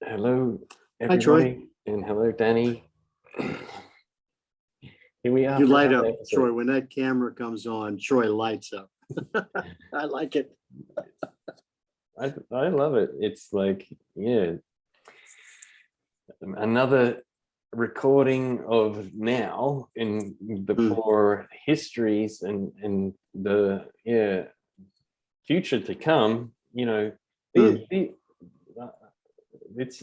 Hello, Hi, Troy. everybody, and hello, Danny. Here we are You for light another up, Troy. episode. When that camera comes on, Troy lights up. I like it. I love it. It's like, yeah, another recording of now in the Mm, for histories and the future to come. mm, Uh, it's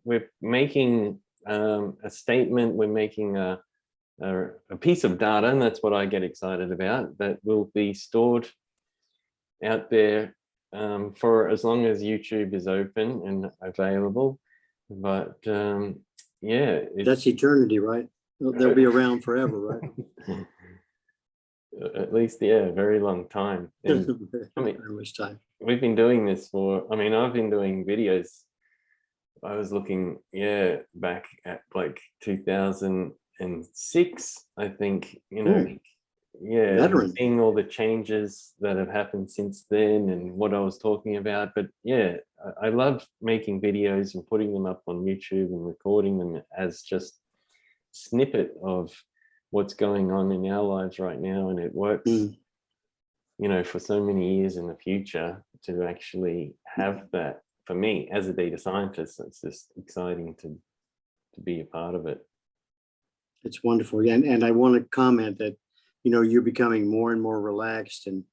we're making a statement. We're making a piece of data, and that's what I get excited about, that will be stored out there for as long as YouTube is open and available. But yeah, that's it's eternity, right? They'll be around forever, right? at least, yeah, a very long time. And I mean, Very much time. we've been doing this for, I mean, I've been doing videos. I was looking, yeah, back at like 2006, I think, Ooh, yeah, and veteran. seeing all the changes that have happened since then and what I was talking about. But yeah, I love making videos and putting them up on YouTube and recording them as just snippet of what's going on in our lives right now. And it works, Mm. for so many years in the future to actually have that. For me as a data scientist, it's just exciting to be a part of it. It's wonderful. And I want to comment that, you're becoming more and more relaxed, and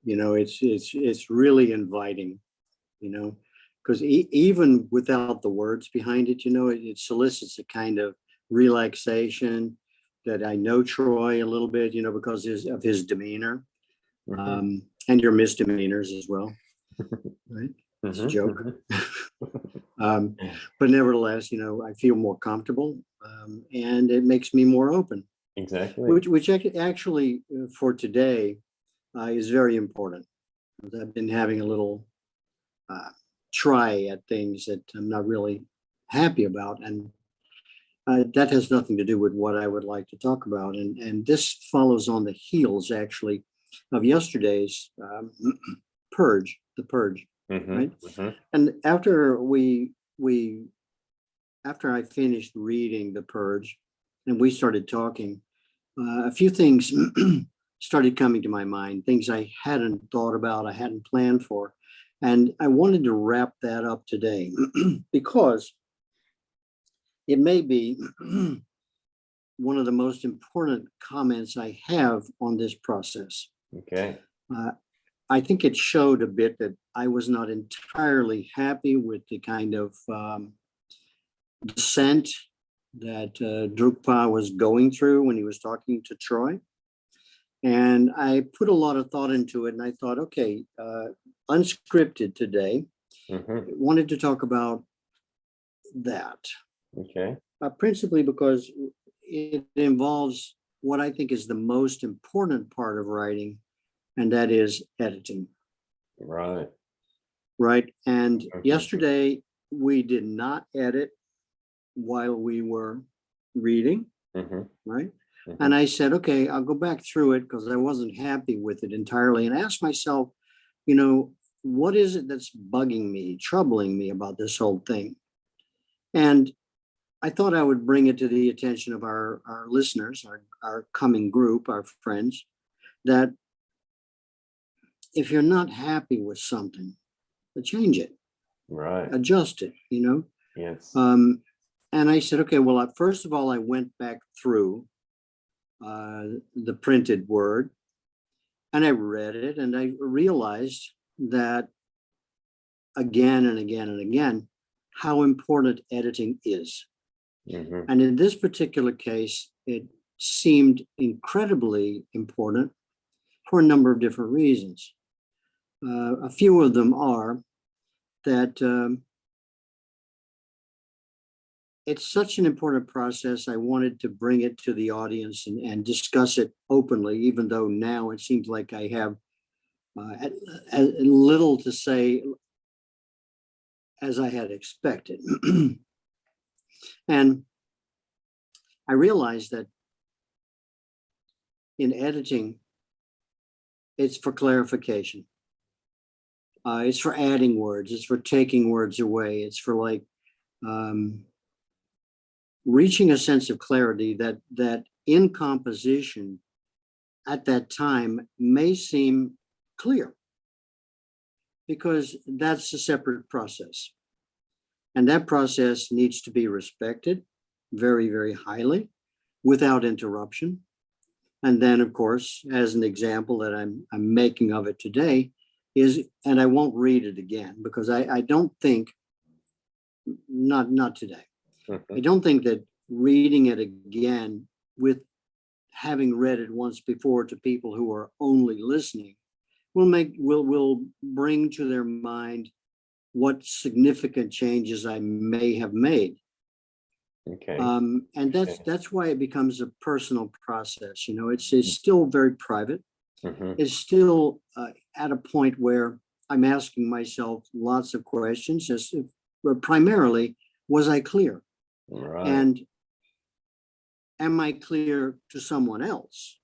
it's really inviting, because even without the words behind it, it solicits a kind of relaxation that I know Troy a little bit, because of his demeanor, Mhm. and your misdemeanors as well, right? It's a Mhm, joke. mhm. But nevertheless, I feel more comfortable, and it makes me more open, Exactly. which actually for today is very important. I've been having a little uh, try at things that I'm not really happy about, and that has nothing to do with what I would like to talk about. And this follows on the heels, actually, of yesterday's purge, the purge, Mhm, right? mhm. And after I finished reading the purge, and we started talking, a few things started coming to my mind, things I hadn't thought about, I hadn't planned for. And I wanted to wrap that up today because it may be one of the most important comments I have on this process. Okay. Uh, I think it showed a bit that I was not entirely happy with the kind of dissent that Drukpa was going through when he was talking to Troy. And I put a lot of thought into it, and I thought, okay, unscripted today, Mhm. wanted to talk about that, Okay. principally because it involves what I think is the most important part of writing, and that is editing, Right. right? And Mhm, yesterday, we did not edit while we were reading, mhm, right? And mhm. I said, okay, I'll go back through it because I wasn't happy with it entirely, and asked myself, you know, what is it that's bugging me, troubling me about this whole thing? And I thought I would bring it to the attention of our listeners, our coming group, our friends, that if you're not happy with something, change it, Right. adjust it, Yes. Um, and I said, okay, well, first of all, I went back through the printed word, and I read it, and I realized that again and again and again how important editing is. Mhm. And in this particular case, it seemed incredibly important for a number of different reasons. A few of them are that it's such an important process. I wanted to bring it to the audience and discuss it openly, even though now it seems like I have little to say as I had expected. And I realized that in editing, it's for clarification. It's for adding words. It's for taking words away. It's for like reaching a sense of clarity that in composition at that time may seem clear, because that's a separate process. And that process needs to be respected very, very highly without interruption. And then, of course, as an example that I'm making of it today is, and I won't read it again because I don't think, not today. I don't think that reading it again with having read it once before to people who are only listening will bring to their mind what significant changes I may have made. Okay. And Okay. that's why it becomes a personal process. You know, it's still very private. It's still at a point where I'm asking myself lots of questions as if, primarily, was I clear? Right. And am I clear to someone else?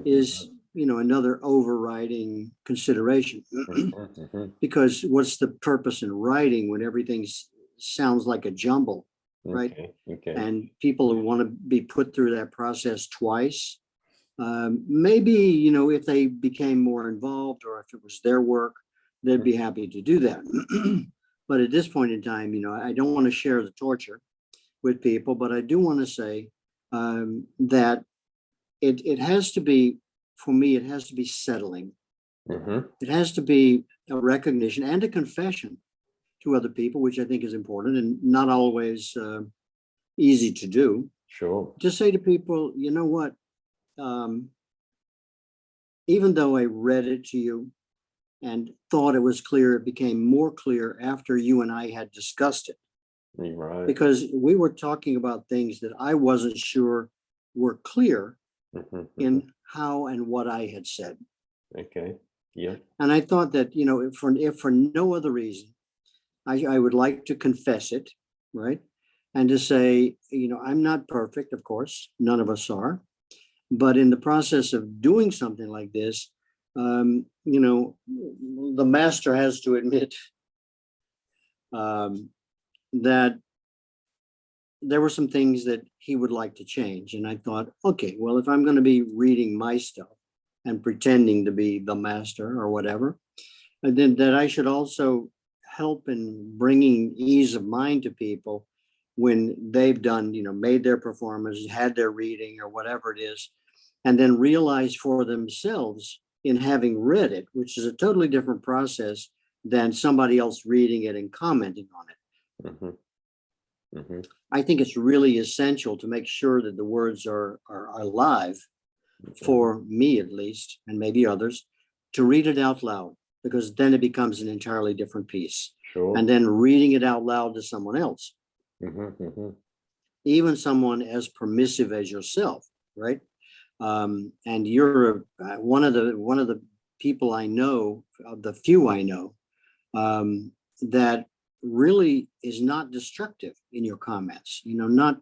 Is, you know, another overriding consideration. Because what's the purpose in writing when everything sounds like a jumble, right? Okay. Okay. And people who want to be put through that process twice, maybe, you know, if they became more involved or if it was their work, they'd be happy to do that. But at this point in time, you know, I don't want to share the torture with people, but I do want to say that it has to be, for me, it has to be settling. It has to be a recognition and a confession to other people, which I think is important and not always easy to do. Sure. To say to people, you know what, even though I read it to you and thought it was clear, it became more clear after you and I had discussed it. Right. Because we were talking about things that I wasn't sure were clear in how and what I had said. Okay. Yeah. And I thought that, you know, if for no other reason, I would like to confess it, right? And to say, you know, I'm not perfect, of course, none of us are. But in the process of doing something like this, you know, the master has to admit that there were some things that he would like to change. And I thought, okay, well, if I'm going to be reading my stuff and pretending to be the master or whatever, and then that I should also help in bringing ease of mind to people when they've done, you know, made their performance, had their reading or whatever it is, and then realize for themselves in having read it, which is a totally different process than somebody else reading it and commenting on it. I think it's really essential to make sure that the words are alive, for me at least, and maybe others, to read it out loud, because then it becomes an entirely different piece. Sure. And then reading it out loud to someone else, even someone as permissive as yourself, right? And you're one of the people I know, of the few I know, that really is not destructive in your comments. You know, not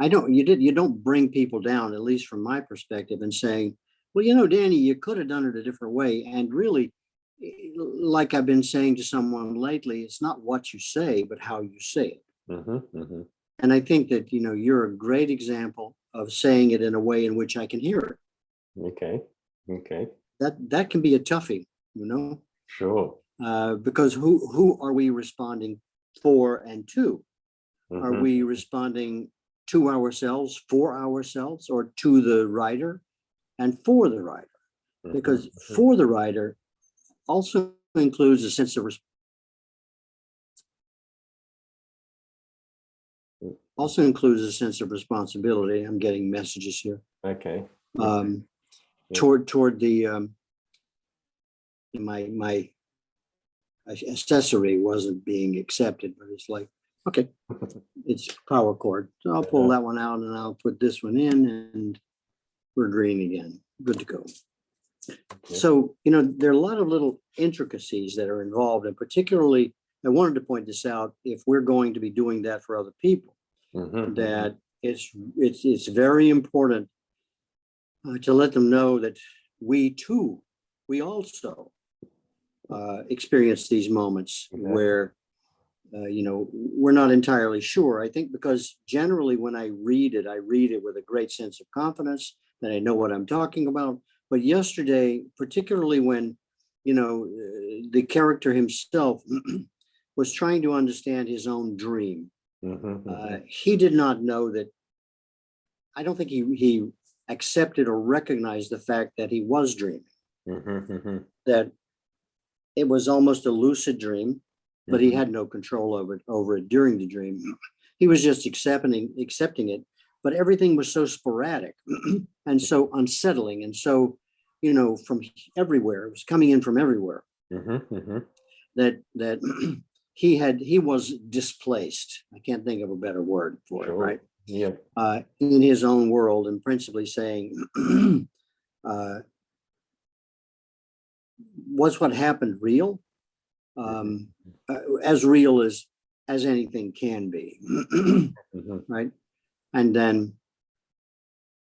you don't bring people down, at least from my perspective, and saying, well, you know, Danny, you could have done it a different way. And really, like I've been saying to someone lately, it's not what you say, but how you say it. And I think that, you know, you're a great example of saying it in a way in which I can hear it. Okay. Okay. That can be a toughie, you know. Sure. Because who are we responding for and to? Are we responding to ourselves, for ourselves, or to the writer and for the writer? Because for the writer also includes a sense of responsibility. I'm getting messages here. Okay. Toward the my accessory wasn't being accepted, but it's like, okay, it's power cord. So I'll pull that one out and I'll put this one in and we're green again. Good to go. So, you know, there are a lot of little intricacies that are involved, and particularly I wanted to point this out, if we're going to be doing that for other people, that it's very important to let them know that we too we also experience these moments Exactly. where, we're not entirely sure. I think because generally when I read it with a great sense of confidence that I know what I'm talking about. But yesterday, particularly when, the character himself was trying to understand his own dream, he did not know that. I don't think he accepted or recognized the fact that he was dreaming, that it was almost a lucid dream, but he had no control over it during the dream. He was just accepting it, but everything was so sporadic and so unsettling, and so, from everywhere, it was coming in from everywhere, that he was displaced. I can't think of a better word for it, Sure. right? Yeah. In his own world, and principally saying, was what happened real? As real as anything can be, right? And then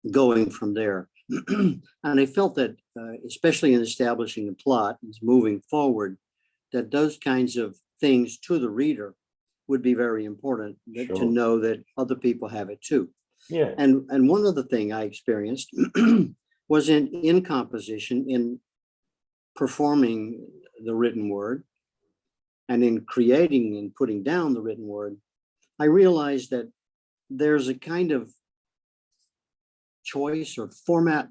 going from there. And I felt that, especially in establishing the plot, moving forward, that those kinds of things to the reader would be very important, to Sure. know that other people have it too. Yeah. And one other thing I experienced was in composition, in performing the written word, and in creating and putting down the written word, I realized that there's a kind of choice or format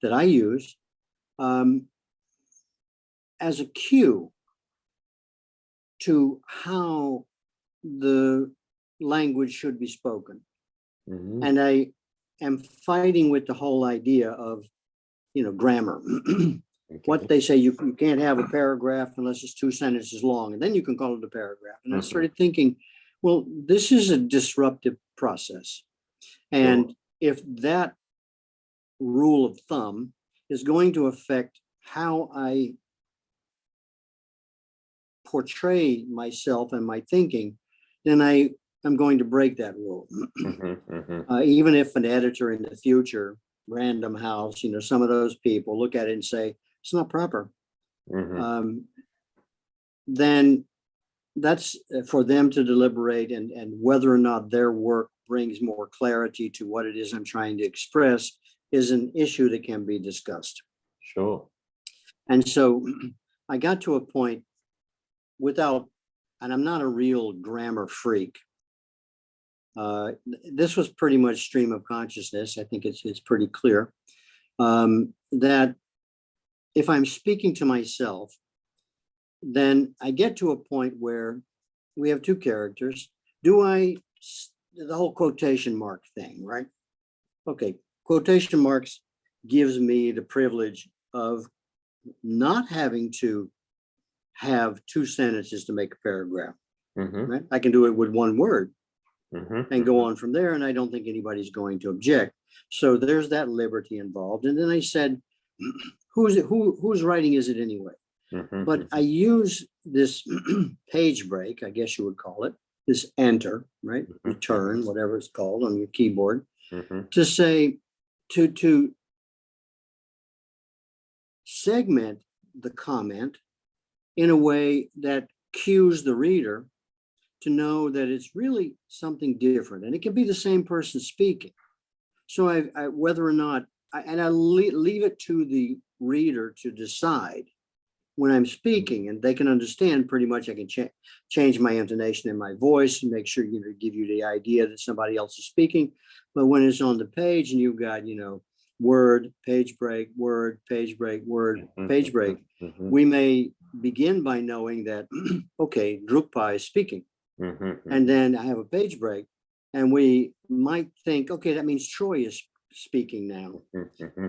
that I use as a cue to how the language should be spoken. And I am fighting with the whole idea of, grammar. What they say, you can't have a paragraph unless it's 2 sentences long, and then you can call it a paragraph. And I started thinking, well, this is a disruptive process. And if that rule of thumb is going to affect how I portray myself and my thinking, then I'm going to break that rule. Even if an editor in the future, Random House, some of those people look at it and say, it's not proper. Then that's for them to deliberate, and whether or not their work brings more clarity to what it is I'm trying to express is an issue that can be discussed. Sure. And so I got to a point and I'm not a real grammar freak. This was pretty much stream of consciousness. I think it's pretty clear that if I'm speaking to myself, then I get to a point where we have two characters. The whole quotation mark thing, right? Okay, quotation marks gives me the privilege of not having to have 2 sentences to make a paragraph. Right? I can do it with 1 word and go on from there, and I don't think anybody's going to object. So there's that liberty involved. And then I said, whose writing is it anyway? But I use this page break, I guess you would call it, this enter, right? Return, whatever it's called on your keyboard, to say, to segment the comment in a way that cues the reader to know that it's really something different. And it can be the same person speaking. So I whether or not, I leave it to the reader to decide when I'm speaking, and they can understand pretty much. I can change my intonation in my voice and make sure, give you the idea that somebody else is speaking. But when it's on the page and you've got, word, page break, word, page break, word, page break, we may begin by knowing that, okay, Drukpa is speaking. And then I have a page break, and we might think, okay, that means Troy is speaking now,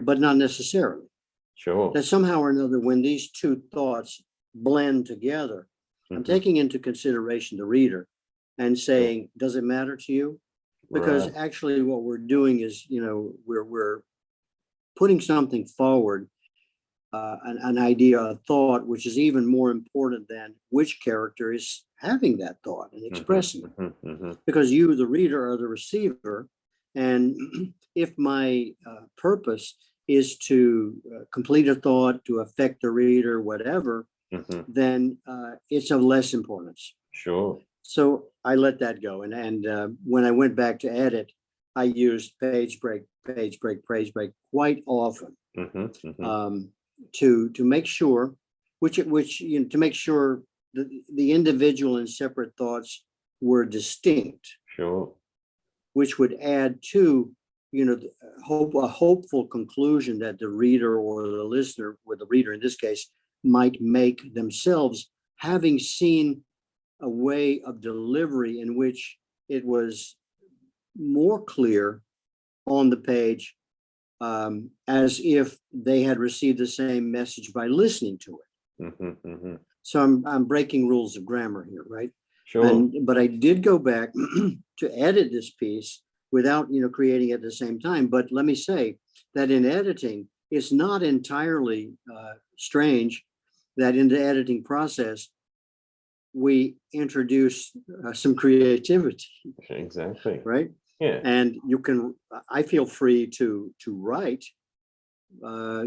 but not necessarily. Sure. That somehow or another, when these two thoughts blend together, I'm taking into consideration the reader and saying, does it matter to you? Because actually what we're doing is, we're putting something forward, an idea, a thought, which is even more important than which character is having that thought and expressing it. Because you, the reader, are the receiver. And if my purpose is to complete a thought, to affect the reader, whatever, Mhm. then it's of less importance. Sure. So I let that go. And when I went back to edit, I used page break, page break, page break quite often Mhm. Mhm. to make sure, to make sure the individual and separate thoughts were distinct, Sure. which would add to, a hopeful conclusion that the reader or the listener, or the reader in this case, might make themselves, having seen a way of delivery in which it was more clear on the page, as if they had received the same message by listening to it. Mhm. Mhm. So I'm breaking rules of grammar here, right? Sure. But I did go back to edit this piece without, creating it at the same time. But let me say that in editing, it's not entirely strange that in the editing process, we introduce some creativity, Exactly. right? Yeah. And I feel free to write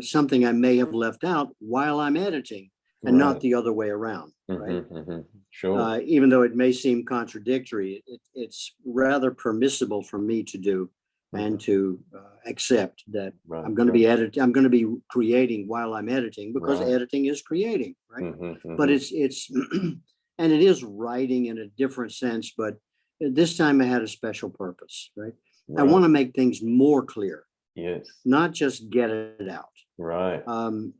something I may have left out while I'm editing, and not Right. the other way around, right? Mhm. Mhm. Sure. Even though it may seem contradictory, it's rather permissible for me to do and Mhm. to accept that Right. I'm going to Right. be I'm going to be creating while I'm editing, because Right. editing is creating, right? Mhm. But Mhm. it's and it is writing in a different sense, but this time I had a special purpose, right? I Right. want to make things more clear, Yes. not just get it out. Right.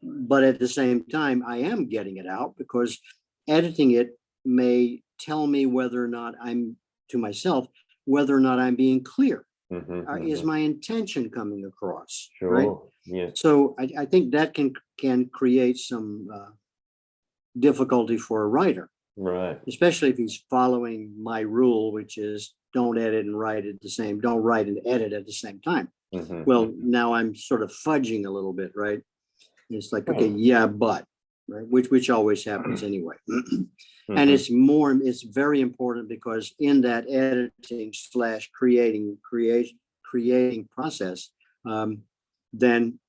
But at the same time, I am getting it out because editing it may tell me whether or not to myself, whether or not I'm being clear. Mhm. Is Mhm. my intention coming across, right? Sure. Yes. So I think that can create some difficulty for a writer, Right. especially if he's following my rule, which is don't don't write and edit at the same time. Mhm. Well, Mhm. now I'm sort of fudging a little bit, right? It's like, okay, Oh. yeah, but, right, which always happens anyway. And Mhm. it's very important because in that editing slash creating process, then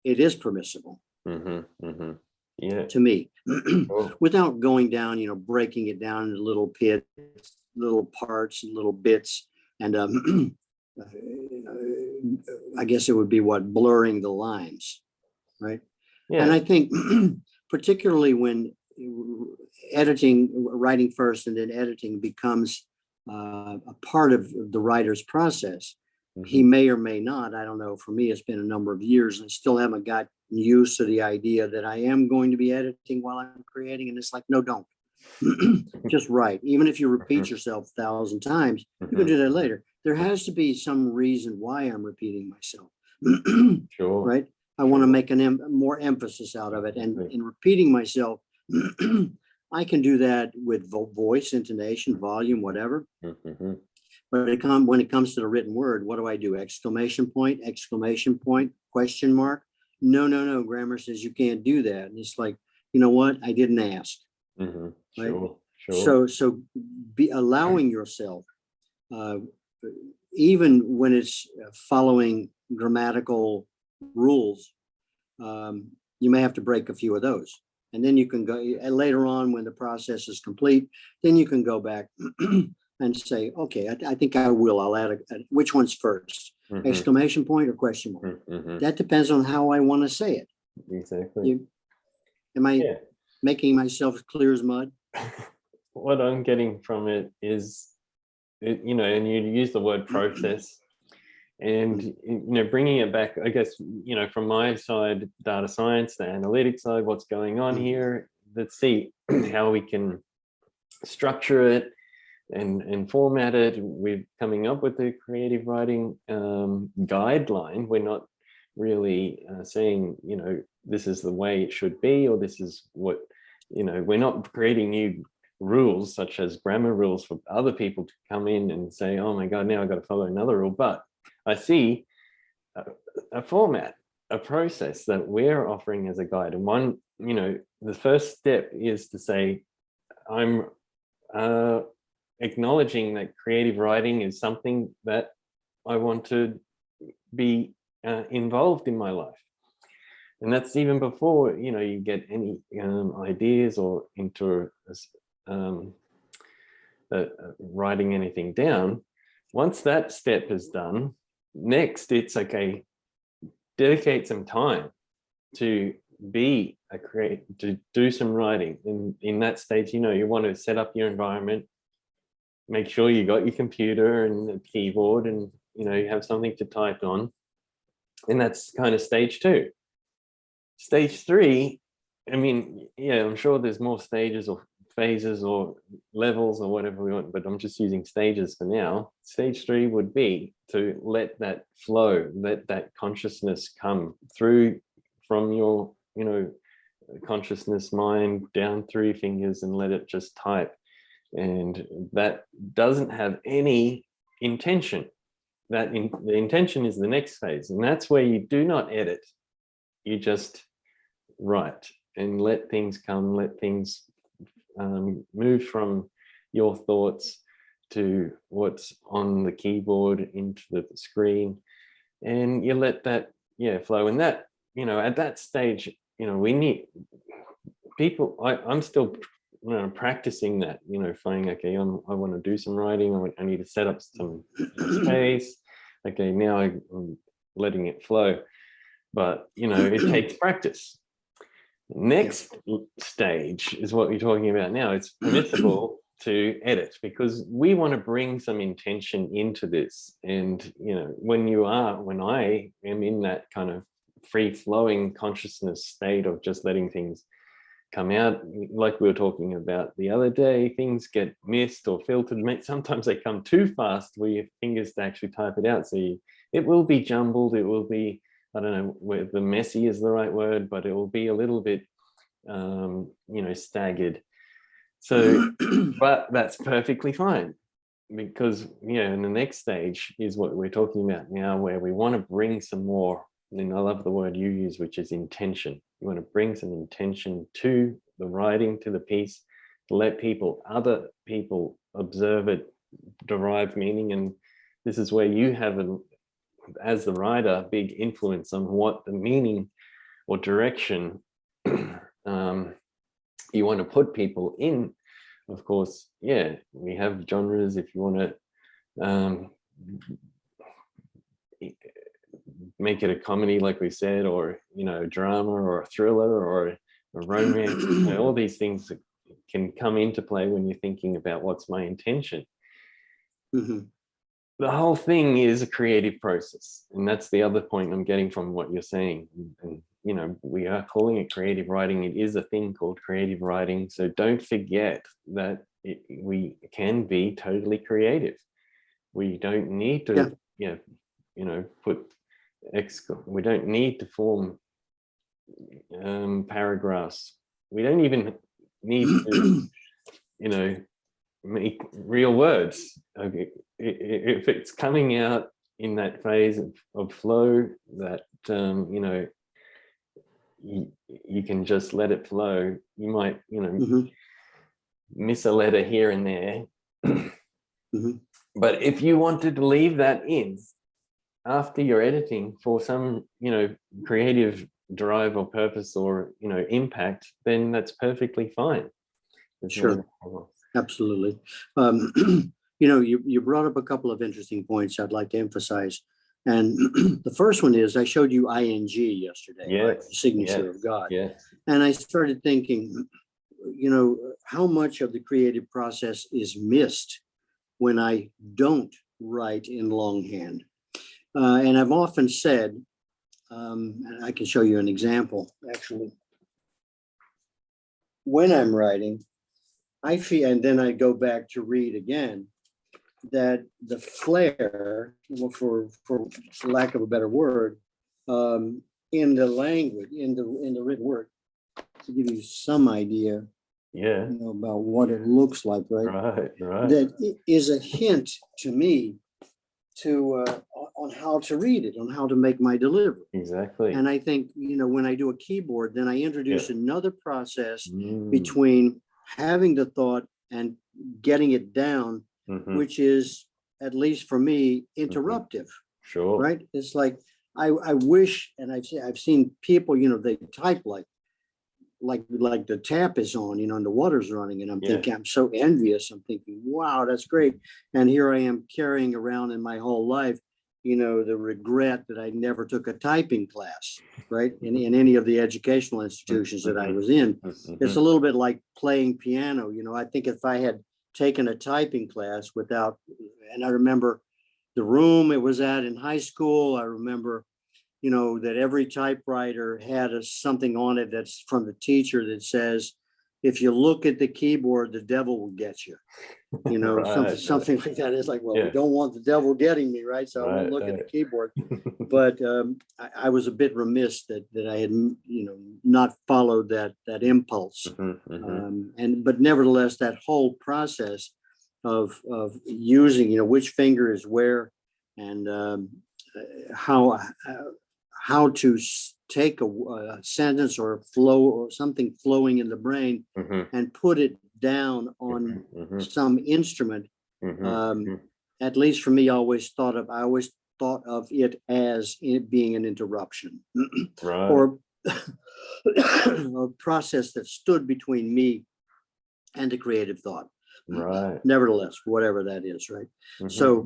it is permissible Mhm. Mhm. Yeah. to me, Sure. without going down, breaking it down into little pits, little parts, and little bits, and I guess it would be blurring the lines, right? And Yeah. I think particularly when writing first and then editing becomes a part of the writer's process, he Mhm. may or may not, I don't know, for me, it's been a number of years and I still haven't got used to the idea that I am going to be editing while I'm creating. And it's like, no, don't. Just write. Even if you repeat Mhm. yourself 1,000 times, you can Mhm. do that Mhm. later. There has to be some reason why I'm repeating myself. Sure. Right? I want to Sure. make more emphasis out of it. And Exactly. in repeating myself, I can do that with voice, intonation, volume, whatever. Mhm. But when it comes to the written word, what do I do? Exclamation point, question mark. No, no, no. Grammar says you can't do that. And it's like, you know what? I didn't ask, Mhm. right? Sure. Sure. So be allowing yourself, uh, even when it's following grammatical rules, you may have to break a few of those. And then you can go later on when the process is complete, then you can go back and say, okay, I think I will. I'll add which one's first, Mhm. exclamation point or question mark. Mhm. That depends on how I want to say it. Exactly. You, am I Yeah. making myself clear as mud? What I'm getting from it is, and you use the word process, and bringing it back, I guess, from my side, data science, the analytics side, what's going on here. Let's see how we can structure it and format it. We're coming up with the creative writing guideline. We're not really saying, this is the way it should be, or this is what, we're not creating new rules such as grammar rules for other people to come in and say, oh my God, now I've got to follow another rule. But I see a format, a process that we're offering as a guide. And one, the first step is to say, I'm acknowledging that creative writing is something that I want to be involved in my life. And that's even before, you get any ideas or into writing anything down. Once that step is done, next it's okay, dedicate some time to be to do some writing. In that stage, you want to set up your environment, make sure you got your computer and a keyboard, and you have something to type on. And that's kind of stage 2. Stage 3, I mean, yeah, I'm sure there's more stages or phases or levels or whatever we want, but I'm just using stages for now. Stage 3 would be to let that flow, let that consciousness come through from your, consciousness mind down through your fingers, and let it just type. And that doesn't have any intention. The intention is the next phase, and that's where you do not edit. You just write and let things come, let things move from your thoughts to what's on the keyboard into the screen, and you let that flow. And that, at that stage, we need people. I'm still practicing that, finding, okay, I want to do some writing, I need to set up some space. Okay, now I'm letting it flow, but it takes practice. Next stage is what you're talking about now. It's permissible to edit, because we want to bring some intention into this. And when I am in that kind of free-flowing consciousness state of just letting things come out, like we were talking about the other day, things get missed or filtered. Sometimes they come too fast where your fingers to actually type it out. So it will be jumbled. It will be, I don't know whether messy is the right word, but it will be a little bit, staggered. So, but that's perfectly fine, because, in the next stage is what we're talking about now, where we want to bring some more, and I love the word you use, which is intention. You want to bring some intention to the writing, to the piece, to let other people observe it, derive meaning. And this is where you have, as the writer, big influence on what the meaning or direction you want to put people in. Of course, we have genres. If you want to make it a comedy, like we said, or a drama or a thriller or a romance, all these things can come into play when you're thinking about what's my intention. Mm-hmm. The whole thing is a creative process, and that's the other point I'm getting from what you're saying. And we are calling it creative writing. It is a thing called creative writing. So don't forget that we can be totally creative. We don't need to we don't need to form paragraphs. We don't even need to make real words. Okay, if it's coming out in that phase of flow, that you can just let it flow. You might miss a letter here and there, but if you wanted to leave that in after you're editing for some creative drive or purpose or impact, then that's perfectly fine. Sure. Absolutely. You brought up a couple of interesting points I'd like to emphasize. And the first one is, I showed you ING yesterday, right? The signature of God. Yes. And I started thinking, how much of the creative process is missed when I don't write in longhand. And I've often said, and I can show you an example, actually. When I'm writing, I feel, and then I go back to read again, that the flair, for lack of a better word, in the language, in the written word, to give you some idea, about what it looks like, right? Right. That it is a hint to me to on how to read it, on how to make my delivery. Exactly. And I think, when I do a keyboard, then I introduce another process between having the thought and getting it down, which is, at least for me, interruptive. Sure. Right? It's like, I wish, and I've seen people, they type like the tap is on, and the water's running, and I'm Yeah. thinking, I'm so envious. I'm thinking, wow, that's great. And here I am carrying around in my whole life, the regret that I never took a typing class, right? In any of the educational institutions that I was in. It's a little bit like playing piano. I think if I had taken a typing class and I remember the room it was at in high school, I remember that every typewriter had something on it that's from the teacher that says, if you look at the keyboard, the devil will get you. Right. Something like that. It's like, well, Yeah. we don't want the devil getting me, right? So I won't Right, look at the right. keyboard. But I was a bit remiss that I had, not followed that impulse. But nevertheless, that whole process of using, which finger is where, and how to take a sentence or a flow or something flowing in the brain and put it down on some instrument. At least for me, I always thought of it as it being an interruption Right. or a process that stood between me and the creative thought. Right. Nevertheless, whatever that is, right? So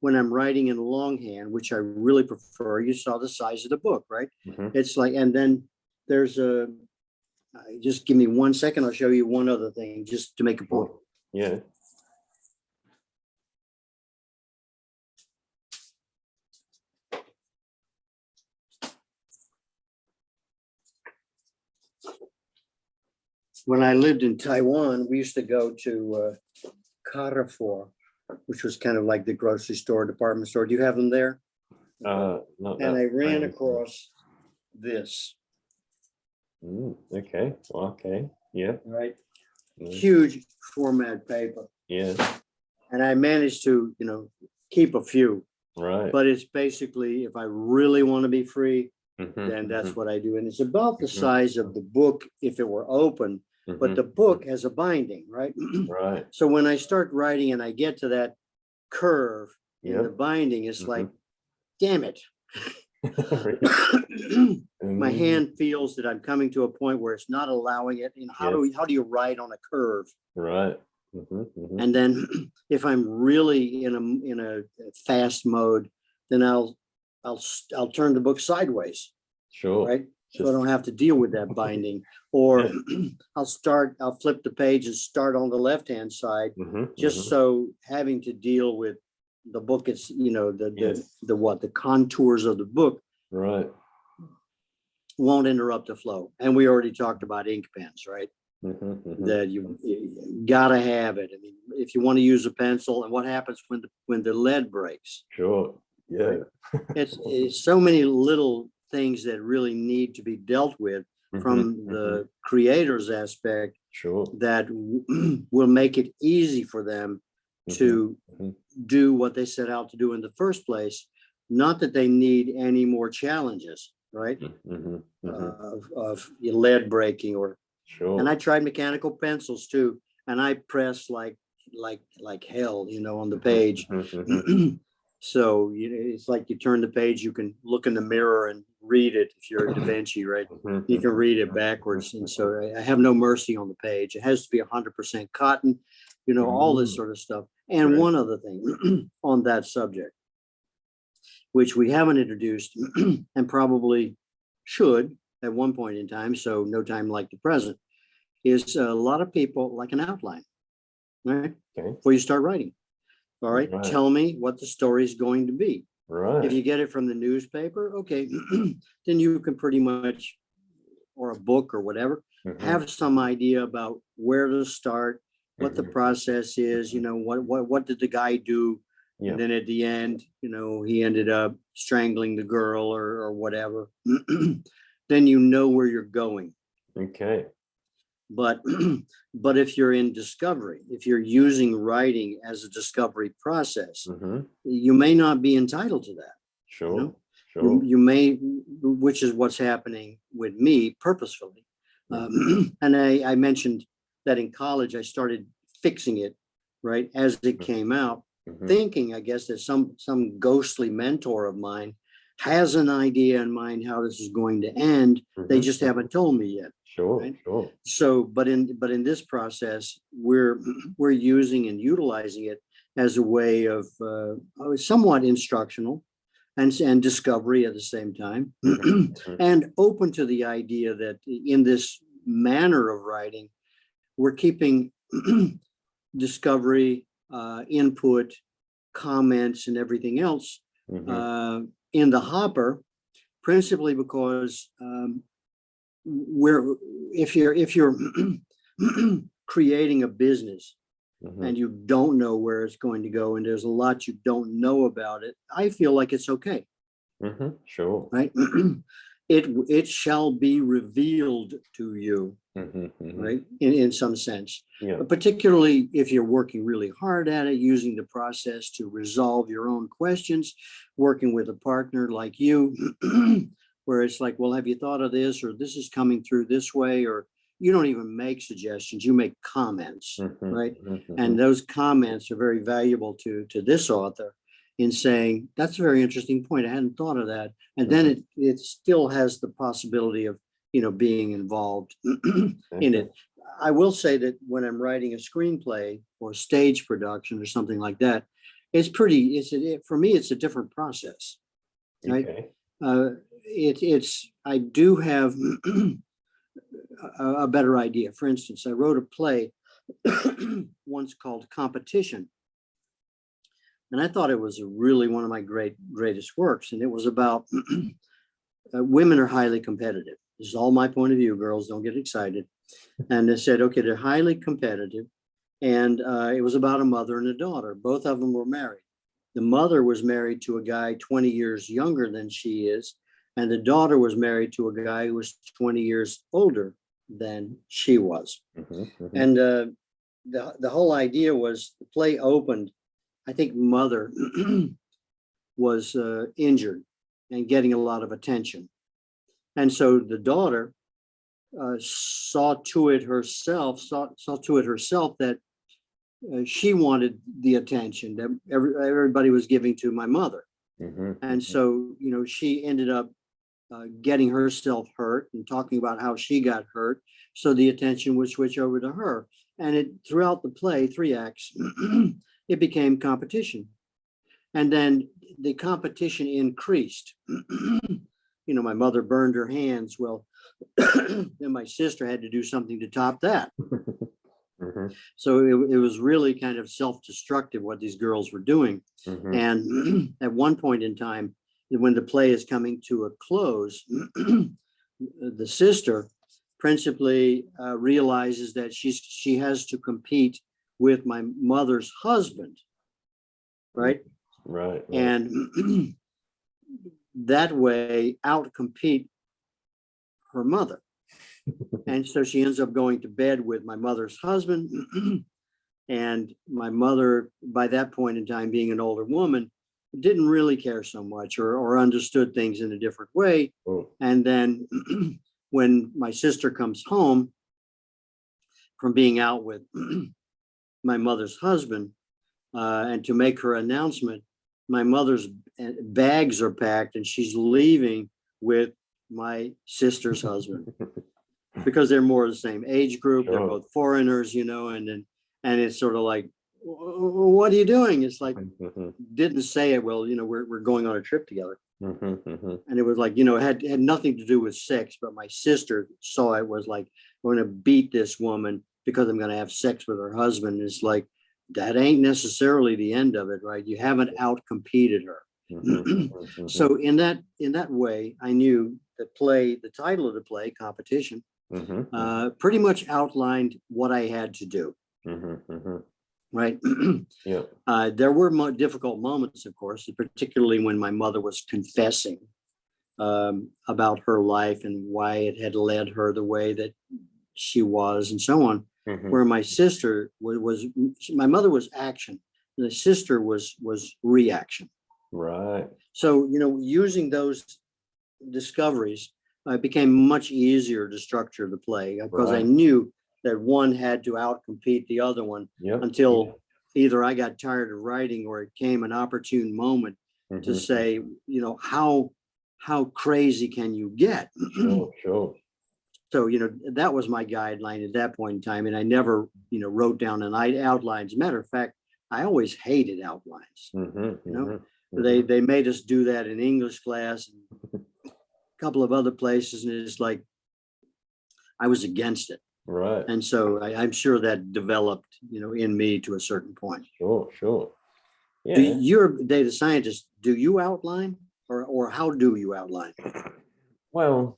when I'm writing in longhand, which I really prefer, you saw the size of the book, right? It's like, and then there's just give me 1 second. I'll show you one other thing just to make a point. Yeah. When I lived in Taiwan, we used to go to Carrefour, which was kind of like the grocery store, department store. Do you have them there? Not And I ran famous. across this, Okay. Okay. Yeah. right? Huge format paper. Yeah. And I managed to, keep a few, Right. but it's basically, if I really want to be free, then that's what I do. And it's about the size of the book if it were open, but the book has a binding, right? Right. So when I start writing and I get to that curve in the binding, it's like, damn it. My hand feels that I'm coming to a point where it's not allowing it. How do you write on a curve? Right. And then if I'm really in a fast mode, then I'll turn the book sideways. Sure. Right. So I don't have to deal with that binding. Or I'll flip the page and start on the left-hand side, just so having to deal with the book, it's, the contours of the book Right. won't interrupt the flow. And we already talked about ink pens, right? That you gotta have it. I mean, if you want to use a pencil, and what happens when the lead breaks? Sure. Yeah. Right? It's so many little things that really need to be dealt with from the creator's aspect. Sure. That will make it easy for them to do what they set out to do in the first place. Not that they need any more challenges, right? Of lead breaking or. Sure. And I tried mechanical pencils too, and I press like hell, on the page. So it's like you turn the page, you can look in the mirror and read it if you're a Da Vinci, right? You can read it backwards, and so I have no mercy on the page. It has to be 100% cotton, all this sort of stuff. And one other thing on that subject, which we haven't introduced and probably should at one point in time, so no time like the present, is a lot of people like an outline, right? Okay. Before you start writing. All right. Right. Tell me what the story is going to be. Right. If you get it from the newspaper, okay, then you can pretty much, or a book or whatever, have some idea about where to start, what the process is, what did the guy do? And then at the end, he ended up strangling the girl or whatever. Then you know where you're going. Okay. But if you're in discovery, if you're using writing as a discovery process, you may not be entitled to that. Sure. Sure. You may, which is what's happening with me purposefully. And I mentioned that in college, I started fixing it, right, as it came out, thinking, I guess, that some ghostly mentor of mine has an idea in mind how this is going to end. They Mhm. just haven't told me yet. Sure, Right. sure. So, but in this process, we're using and utilizing it as a way of somewhat instructional and discovery at the same time, Mhm, mhm, and open to the idea that in this manner of writing, we're keeping discovery, input, comments, and everything else mhm, in the hopper, principally because we're if you're creating a business mhm, and you don't know where it's going to go and there's a lot you don't know about it, I feel like it's okay, mhm. Sure. right? It shall be revealed to you, Mhm, mhm. right? In some sense, Yeah. but particularly if you're working really hard at it, using the process to resolve your own questions, working with a partner like you, where it's like, well, have you thought of this, or this is coming through this way, or you don't even make suggestions, you make comments, Mhm, right? mhm, And mhm, those comments are very valuable to this author in saying, that's a very interesting point. I hadn't thought of that. And then mhm. it still has the possibility of, being involved in Okay. it. I will say that when I'm writing a screenplay or stage production or something like that, for me, it's a different process, right? Okay. I do have a better idea. For instance, I wrote a play once called Competition, and I thought it was really one of my greatest works. And it was about women are highly competitive. This is all my point of view. Girls, don't get excited. And they said, okay, they're highly competitive. And it was about a mother and a daughter. Both of them were married. The mother was married to a guy 20 years younger than she is, and the daughter was married to a guy who was 20 years older than she was. Mhm, mhm. And the whole idea was the play opened. I think mother was injured and getting a lot of attention. And so the daughter saw to it herself that she wanted the attention that everybody was giving to my mother. Mhm, And mhm. so, she ended up getting herself hurt and talking about how she got hurt. So the attention would switch over to her. And throughout the play, 3 acts, it became competition. And then the competition increased. My mother burned her hands. Well, then my sister had to do something to top that. Mhm, So it was really kind of self-destructive what these girls were doing. mhm. And at one point in time, when the play is coming to a close, the sister principally realizes that she has to compete with my mother's husband, Mm. right? Right, right. And that way outcompete her mother. And so she ends up going to bed with my mother's husband. And my mother, by that point in time, being an older woman, didn't really care so much or understood things in a different way. Oh. And then when my sister comes home from being out with my mother's husband, and to make her announcement, my mother's bags are packed and she's leaving with my sister's husband because they're more the same age group. They're Sure. both foreigners, and it's sort of like, what are you doing? It's like, Mhm, didn't say it. Well, we're going on a trip together. mhm, mhm. And it was like, it had nothing to do with sex, but my sister saw it was like, we're going to beat this woman because I'm going to have sex with her husband. It's like, that ain't necessarily the end of it, right? You haven't outcompeted her. Mhm, mhm, mhm, So in that way, I knew the title of the play, Competition, mhm, mhm, pretty much outlined what I had to do, mhm, mhm. right? Yeah. There were difficult moments, of course, particularly when my mother was confessing about her life and why it had led her the way that she was, and so on. Mhm. Where my sister my mother was action, and the sister was reaction. Right. So using those discoveries, it became much easier to structure the play because I Right. knew that one had to outcompete the other one Yep. until either I got tired of writing or it came an opportune moment to Mhm, say, how how crazy can you get? Sure. So, that was my guideline at that point in time. And I never, wrote down outlines. Matter of fact, I always hated outlines. They made us do that in English class, and a couple of other places. And it's like, I was against it. Right. And so I'm sure that developed, in me to a certain point. Sure. Yeah. You're a data scientist. Do you outline, or how do you outline? Well,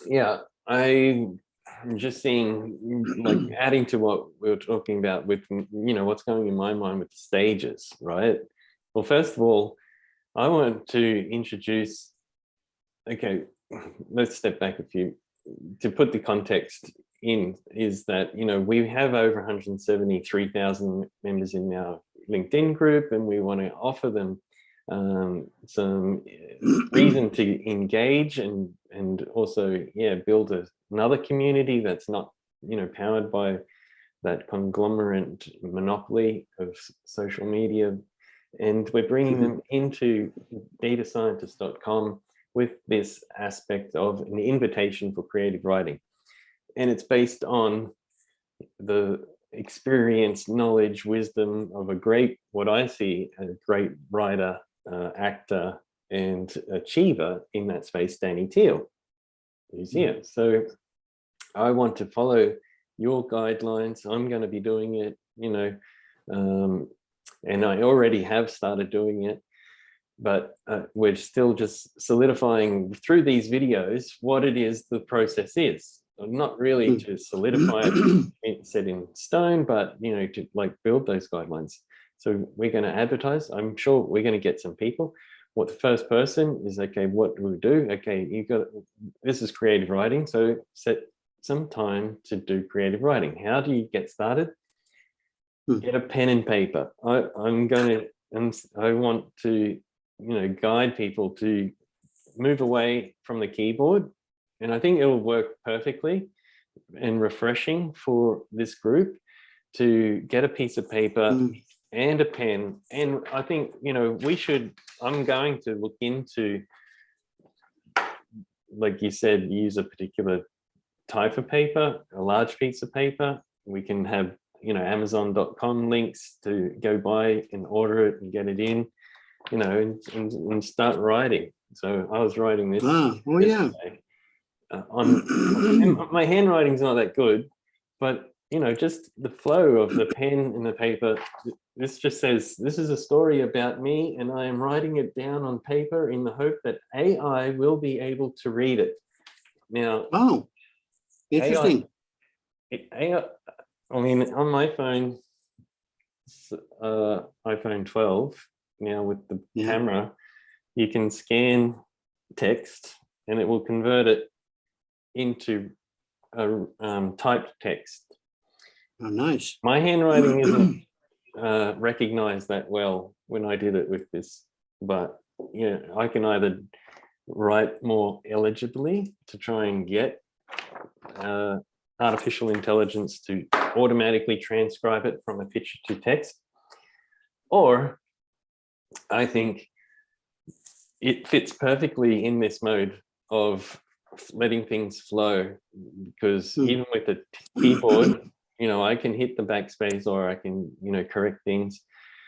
yeah, I'm just seeing, like, adding to what we were talking about with, what's going in my mind with the stages, right? Well, first of all, I want to introduce, okay, let's step back a few. To put the context in, is that, we have over 173,000 members in our LinkedIn group, and we want to offer them some reason to engage and also, build another community that's not, powered by that conglomerate monopoly of social media. And we're bringing them into datascientist.com with this aspect of an invitation for creative writing. And it's based on the experience, knowledge, wisdom of what I see, a great writer, actor, and achiever in that space, Danny Teal, who's here. So I want to follow your guidelines. I'm going to be doing it, and I already have started doing it, but we're still just solidifying through these videos what it is the process is. Not really to solidify it, set in stone, but to like build those guidelines. So we're going to advertise. I'm sure we're going to get some people. What the first person is, okay, what do we do? Okay, this is creative writing. So set some time to do creative writing. How do you get started? Get a pen and paper. I want to, guide people to move away from the keyboard. And I think it'll work perfectly and refreshing for this group to get a piece of paper and a pen. And I think, I'm going to look into, like you said, use a particular type of paper, a large piece of paper. We can have, Amazon.com links to go buy and order it and get it in, and start writing. So I was writing this. Yesterday. My handwriting's not that good, but just the flow of the pen and the paper. This just says, this is a story about me, and I am writing it down on paper in the hope that AI will be able to read it. Now, interesting. AI, on my phone, iPhone 12, now with the camera, you can scan text and it will convert it into a typed text. Oh, nice. My handwriting isn't recognized that well when I did it with this, but I can either write more eligibly to try and get artificial intelligence to automatically transcribe it from a picture to text, or I think it fits perfectly in this mode of letting things flow, because even with the keyboard, I can hit the backspace, or I can, correct things.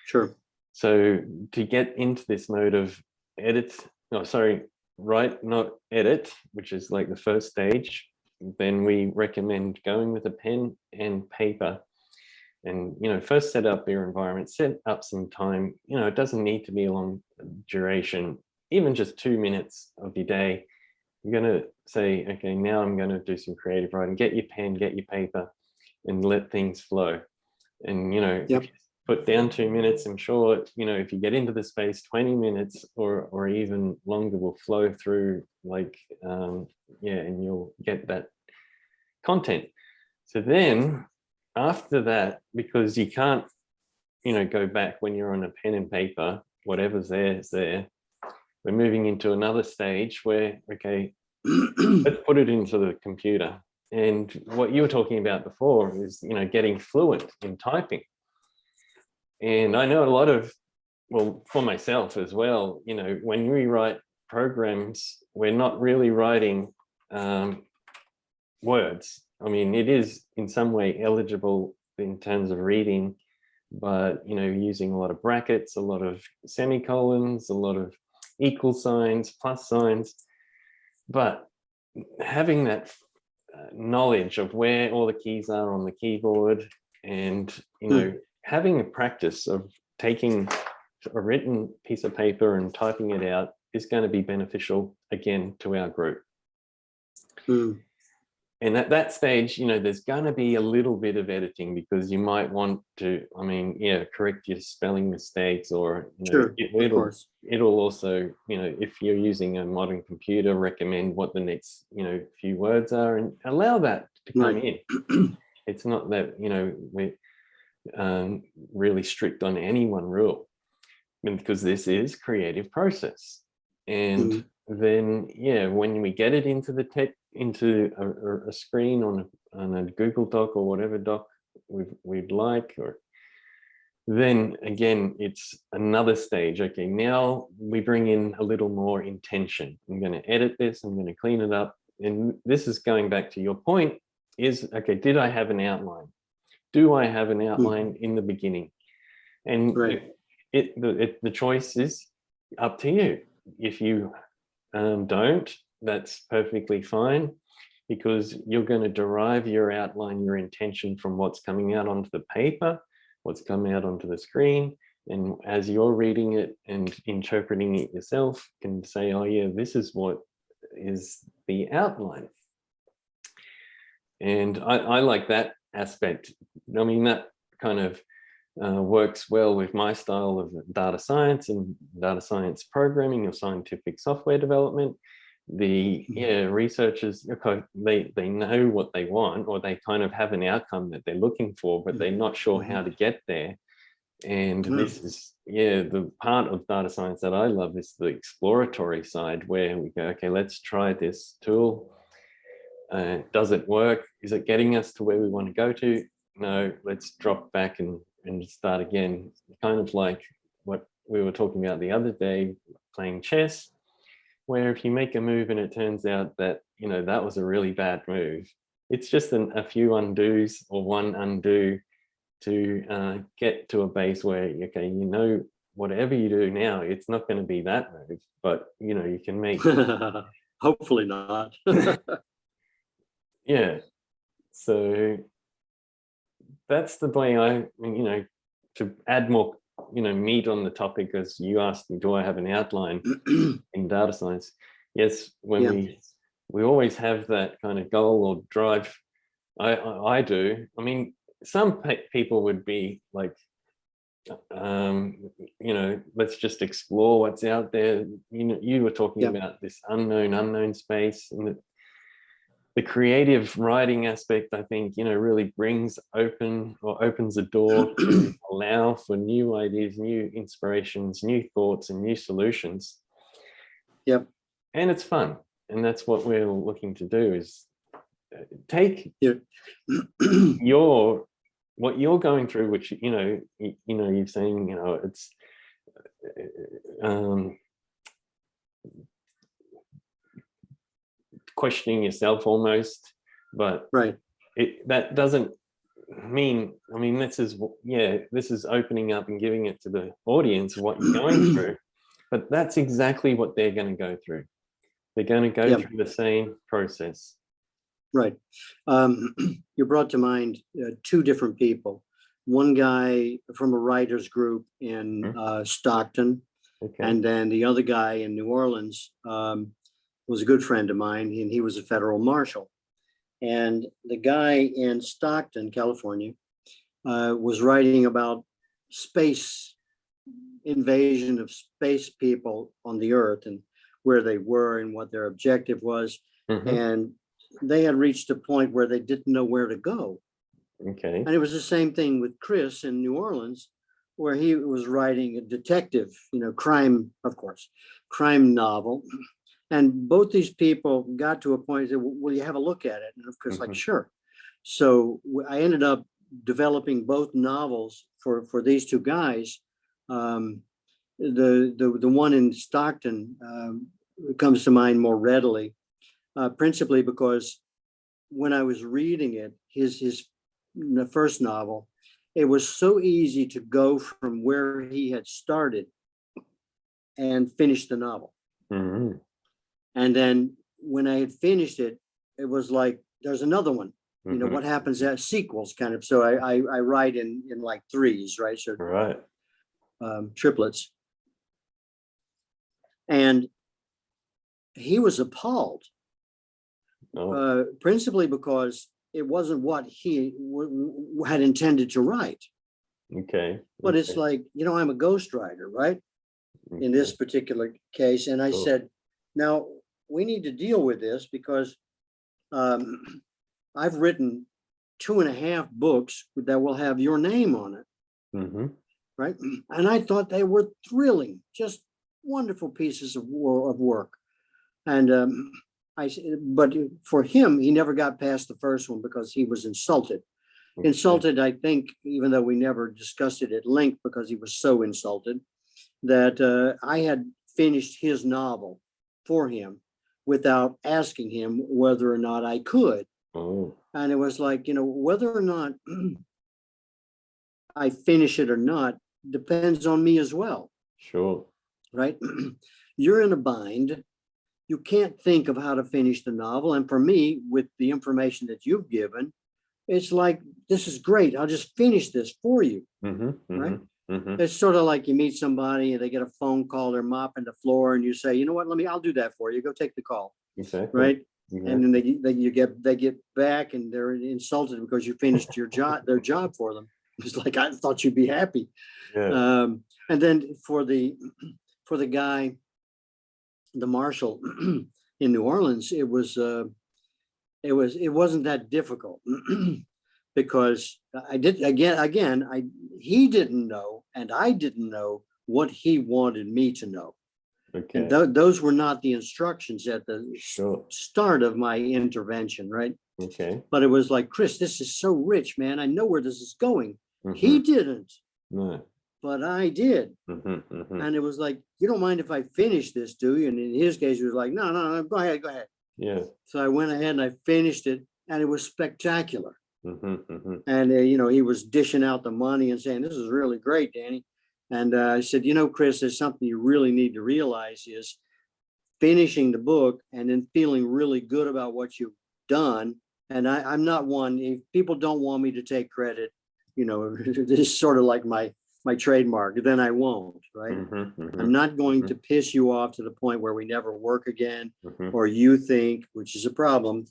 Sure. So to get into this mode of write, not edit, which is like the first stage, then we recommend going with a pen and paper. And, first set up your environment, set up some time. It doesn't need to be a long duration, even just 2 minutes of your day. You're going to say, okay, now I'm going to do some creative writing. Get your pen, get your paper, and let things flow. And, if you put down 2 minutes, I'm sure, if you get into the space, 20 minutes or even longer will flow through, and you'll get that content. So then after that, because you can't, go back when you're on a pen and paper, whatever's there is there. We're moving into another stage where, okay, let's put it into the computer. And what you were talking about before is, getting fluent in typing. And I know a lot of, well, for myself as well, when we write programs, we're not really writing words. I mean, it is in some way eligible in terms of reading, but using a lot of brackets, a lot of semicolons, a lot of equal signs, plus signs. But having that knowledge of where all the keys are on the keyboard, and having a practice of taking a written piece of paper and typing it out is going to be beneficial again to our group. And at that stage, there's going to be a little bit of editing, because you might want to, correct your spelling mistakes, or Sure, of course. It'll also, if you're using a modern computer, recommend what the next, few words are, and allow that to come in. It's not that, we're really strict on any one rule, because this is creative process. And then, when we get it into the into a screen on a Google Doc or whatever doc we'd like, or then again, it's another stage. Okay, now we bring in a little more intention. I'm going to edit this, I'm going to clean it up. And this is going back to your point, is, okay, did I have an outline? Do I have an outline in the beginning? And the choice is up to you. If you don't, that's perfectly fine, because you're going to derive your outline, your intention, from what's coming out onto the paper, what's coming out onto the screen. And as you're reading it and interpreting it yourself, you can say, oh yeah, this is what is the outline. And I like that aspect. I mean, that kind of works well with my style of data science and data science programming or scientific software development. The researchers, they know what they want, or they kind of have an outcome that they're looking for, but they're not sure how to get there. And this is the part of data science that I love, is the exploratory side, where we go, okay, let's try this tool. Does it work? Is it getting us to where we want to go to? No, let's drop back and start again. Kind of like what we were talking about the other day, playing chess, where if you make a move and it turns out that, that was a really bad move, it's just a few undos, or one undo, to get to a base where, okay, whatever you do now, it's not going to be that move, but, you can make... Hopefully not. Yeah. So that's the way to add more, meat on the topic, as you asked me, do I have an outline in data science? Yes, when we always have that kind of goal or drive. I do. I mean, some people would be like, let's just explore what's out there. You were talking about this unknown space, and the creative writing aspect, I think, really opens a door to allow for new ideas, new inspirations, new thoughts, and new solutions. Yep. And it's fun. And that's what we're looking to do, is take what you're going through, which, you're saying, it's questioning yourself almost, but that doesn't mean, I mean, this is opening up and giving it to the audience what you're going through, but that's exactly what they're going to go through. They're going to go through the same process. Right. You brought to mind two different people. One guy from a writers group in Stockton, and then the other guy in New Orleans was a good friend of mine, and he was a federal marshal. And the guy in Stockton, California, was writing about space invasion of space people on the Earth, and where they were and what their objective was. And they had reached a point where they didn't know where to go. Okay. And it was the same thing with Chris in New Orleans, where he was writing a detective, crime, of course, crime novel. And both these people got to a point and said, will you have a look at it? And of course, like, sure. So I ended up developing both novels for these two guys. The one in Stockton comes to mind more readily, principally because when I was reading it, the first novel, it was so easy to go from where he had started and finish the novel. Mhm. And then when I had finished it, it was like, there's another one. You know, Mhm. what happens as sequels kind of. So I write in like threes, right? So Right. triplets. And he was appalled, Oh, principally because it wasn't what he had intended to write. okay. But it's Okay. like, you know, I'm a ghostwriter, right? In this Okay. particular case. And I Cool. said, now we need to deal with this because I've written 2.5 books that will have your name on it, Mhm. right? And I thought they were thrilling, just wonderful pieces of work. And but for him, he never got past the first one because he was insulted. Okay. Insulted, I think, even though we never discussed it at length because he was so insulted, that I had finished his novel for him without asking him whether or not I could. Oh, And it was like, you know, whether or not I finish it or not depends on me as well, sure. right? You're in a bind. You can't think of how to finish the novel. And for me, with the information that you've given, it's like, this is great. I'll just finish this for you, Mhm. right? Mhm. Mhm. It's sort of like you meet somebody and they get a phone call, they're mopping the floor, and you say, you know what, I'll do that for you. Go take the call, Exactly. right? And then Exactly. they get back and they're insulted because you finished their job for them. It's like, I thought you'd be happy. Yeah. And then for the guy, the marshal in New Orleans, it wasn't that difficult because he didn't know and I didn't know what he wanted me to know. And Okay. those were not the instructions at the Sure. start of my intervention, right? Okay. But it was like, Chris, this is so rich, man. I know where this is going. He Mhm. didn't, No. but I did. Mhm. Mhm. And it was like, you don't mind if I finish this, do you? And in his case, he was like, no, no, no, go ahead, go ahead. Yeah. So I went ahead and I finished it, and it was spectacular. Mhm. Mhm. And you know, he was dishing out the money and saying, "This is really great, Danny." And I said, "You know, Chris, there's something you really need to realize is finishing the book and then feeling really good about what you've done." And I'm not one. If people don't want me to take credit, you know, this is sort of like my trademark. Then I won't, right? Mhm. I'm Mhm. not going to Mhm. piss you off to the point where we never work again, Mhm. or you think, which is a problem,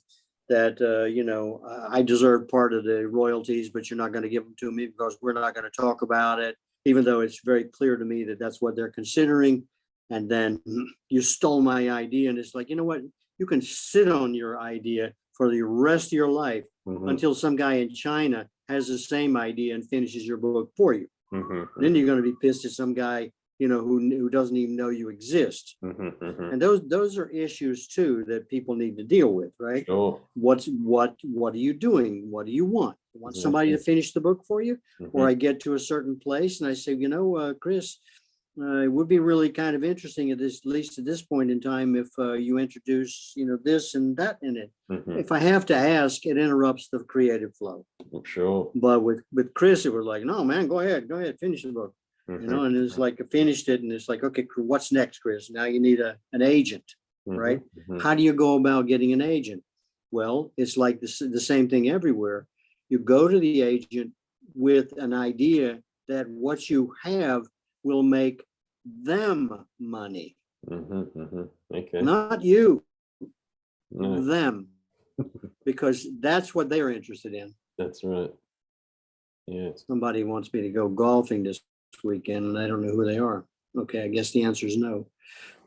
that you know, I deserve part of the royalties, but you're not going to give them to me because we're not going to talk about it, even though it's very clear to me that that's what they're considering. And then you stole my idea, and it's like, you know what? You can sit on your idea for the rest of your life Mhm. until some guy in China has the same idea and finishes your book for you. Mhm. Then Mhm. you're going to be pissed at some guy, you know, who doesn't even know you exist. Mhm. Mhm. And those are issues too that people need to deal with, right? Sure. What are you doing? What do you want? You want somebody to Exactly. finish the book for you? Or Mhm. I get to a certain place and I say, you know, Chris, it would be really kind of interesting at least at this point in time, if you introduce, you know, this and that in it. Mhm. If I have to ask, it interrupts the creative flow. Sure. But with Chris, it was like, no, man, go ahead, finish the book. You Mhm. know, and it's like I finished it, and it's like, okay, what's next, Chris? Now you need an agent, Mhm. right? Mhm. How do you go about getting an agent? Well, it's like the same thing everywhere. You go to the agent with an idea that what you have will make them money, Mhm. Mhm. Okay. not you, No, them, because that's what they're interested in. that's right. Yes. Somebody wants me to go golfing this weekend and I don't know who they are. Okay, I guess the answer is no.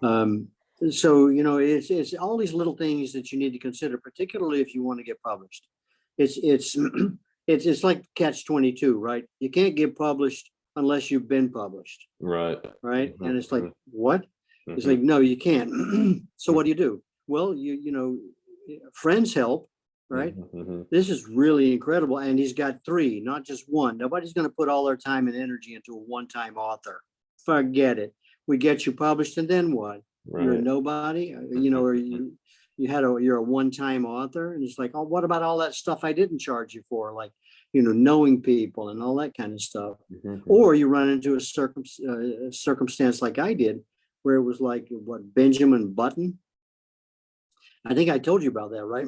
Um, so, you know, it's all these little things that you need to consider, particularly if you want to get published. It's it's like catch 22, right? You can't get published unless you've been published, Right. right? And Mhm. it's like, Mhm. what? It's like, Mhm. no, you can't. So what do? Well, you know, friends help, right? Mhm. Mhm. This is really incredible. And he's got 3, not just one. Nobody's going to put all their time and energy into a one-time author. Forget it. We get you published, and then what? you're a Right. nobody, you know, or you're a one-time author, and it's like, oh, what about all that stuff I didn't charge you for, like, you know, knowing people and all that kind of stuff. Mhm, mhm. Or you run into a circumstance like I did, where it was like what Benjamin Button. I think I told you about that, right?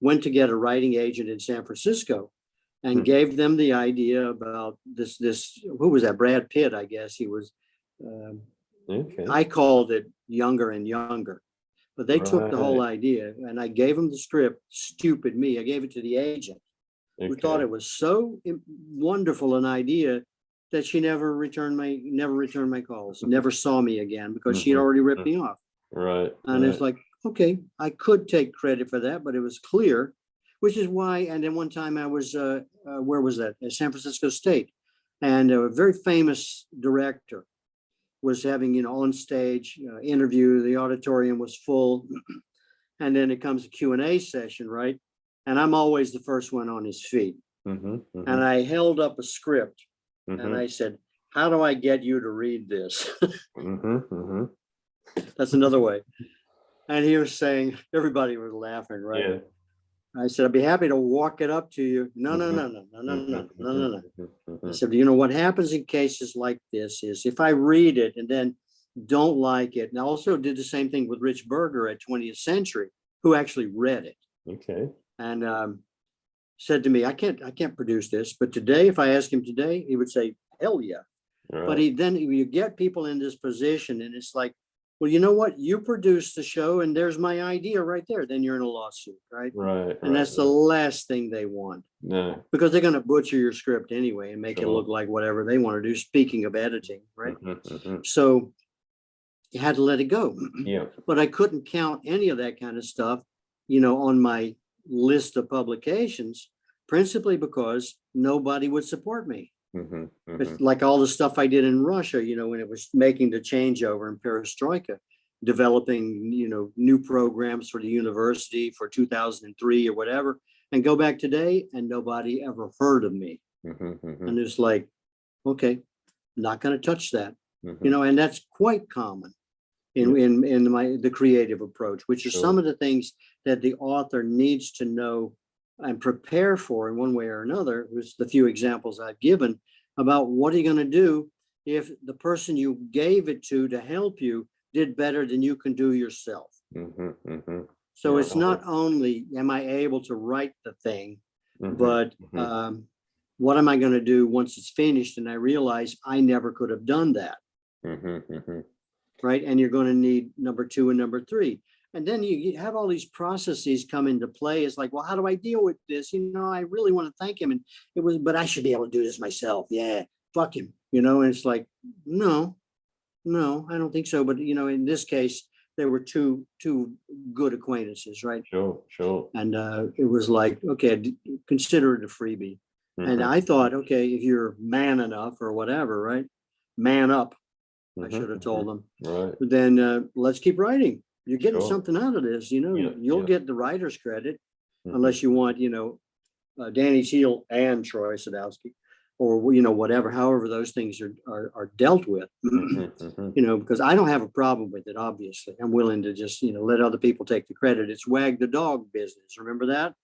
Went to get a writing agent in San Francisco and Hmm. gave them the idea about this, who was that? Brad Pitt, I guess he was. um, Okay. I called it Younger and Younger, but they took the whole Right. idea and I gave them the script. Stupid me. I gave it to the agent who thought Okay. it was so wonderful an idea that she never returned my calls, never saw me again because she'd Mhm, already ripped mhm. me off. Right. And it's Right. like, okay, I could take credit for that, but it was clear, which is why. And then one time I was, where was that? At San Francisco State. And a very famous director was having, you know, on stage interview. The auditorium was full. And then it comes a Q&A session, right? And I'm always the first one on his feet. Mhm, And mhm, I held up a script and mhm, I said, how do I get you to read this? mhm, mhm. That's another way. And he was saying, everybody was laughing, right? Yeah. I said, I'd be happy to walk it up to you. No, no, Mhm, no, no, no, no, mhm, no, no, mhm, no, no. mhm, I mhm. said, you know, what happens in cases like this is if I read it and then don't like it, and I also did the same thing with Rich Berger at 20th Century, who actually read it Okay. and said to me, I can't produce this. But today, if I ask him today, he would say, hell yeah. But Right. then you get people in this position and it's like, well, you know what? You produce the show and there's my idea right there. Then you're in a lawsuit, right? Right. And Right. that's the Right. last thing they want No. because they're going to butcher your script anyway and make it look Sure. like whatever they want to do. Speaking of editing, right? Mhm, mhm. So you had to let it go. Yeah. But I couldn't count any of that kind of stuff, you know, on my list of publications, principally because nobody would support me. Mhm, It's mhm. like all the stuff I did in Russia, you know, when it was making the changeover in perestroika, developing, you know, new programs for the university for 2003 or whatever, and go back today and nobody ever heard of me. Mhm, mhm, And it's like, okay, not going to touch that, you mhm. know, and that's quite common Yeah. in the creative approach, which is some Sure. of the things that the author needs to know and prepare for in one way or another, was the few examples I've given about what are you going to do if the person you gave it to help you did better than you can do yourself. Mhm, mhm. So it's Right. not only am I able to write the thing, Mhm, but mhm. what am I going to do once it's finished? And I realize I never could have done that. Mhm, mhm. Right? And you're going to need number two and number three. And then you have all these processes come into play. It's like, well, how do I deal with this? You know, I really want to thank him. And it was, but I should be able to do this myself. Yeah, fuck him. You know, and it's like, no, no, I don't think so. But you know, in this case, there were two good acquaintances, right? Sure. Sure. And it was like, okay, consider it a freebie. And Mhm, I mhm, thought, okay, if you're man enough or whatever, right? Man up, I mhm, should have told mhm. them. Right. But then let's keep writing. You're getting Sure. something out of this, you know, Yeah. you'll Yeah. get the writer's credit Mhm, unless you want, you know, Danny Teal and Troy Sadowski or, you know, whatever, however those things are dealt with, mhm, mhm. you know, because I don't have a problem with it, obviously. I'm willing to just, you know, let other people take the credit. It's wag the dog business. Remember that?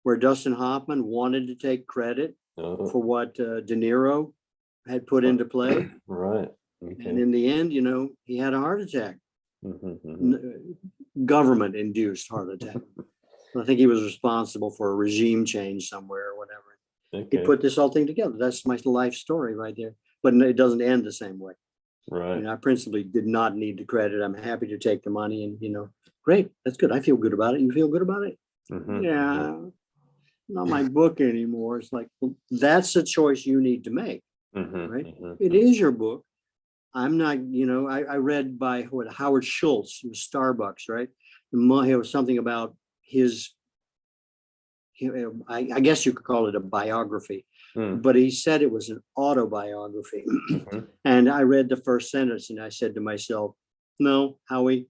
Where Dustin Hoffman wanted to take credit Oh, for what De Niro had put into play. right. And Okay. in the end, you know, he had a heart attack. Mhm, mhm. Government induced heart attack. I think he was responsible for a regime change somewhere or whatever. He Okay. put this whole thing together. That's my life story right there. But it doesn't end the same way. You Right. know, I principally did not need the credit. I'm happy to take the money and, you know, great. That's good. I feel good about it. You feel good about it? Mhm, mhm. Yeah, not my book anymore. It's like, well, that's a choice you need to make, Mhm, right? mhm, It mhm. is your book. I'm not, you know, I read by what Howard Schultz, it was Starbucks, right? It was something about his, I guess you could call it a biography, Mm, but he said it was an autobiography. mhm. And I read the first sentence and I said to myself, no, Howie,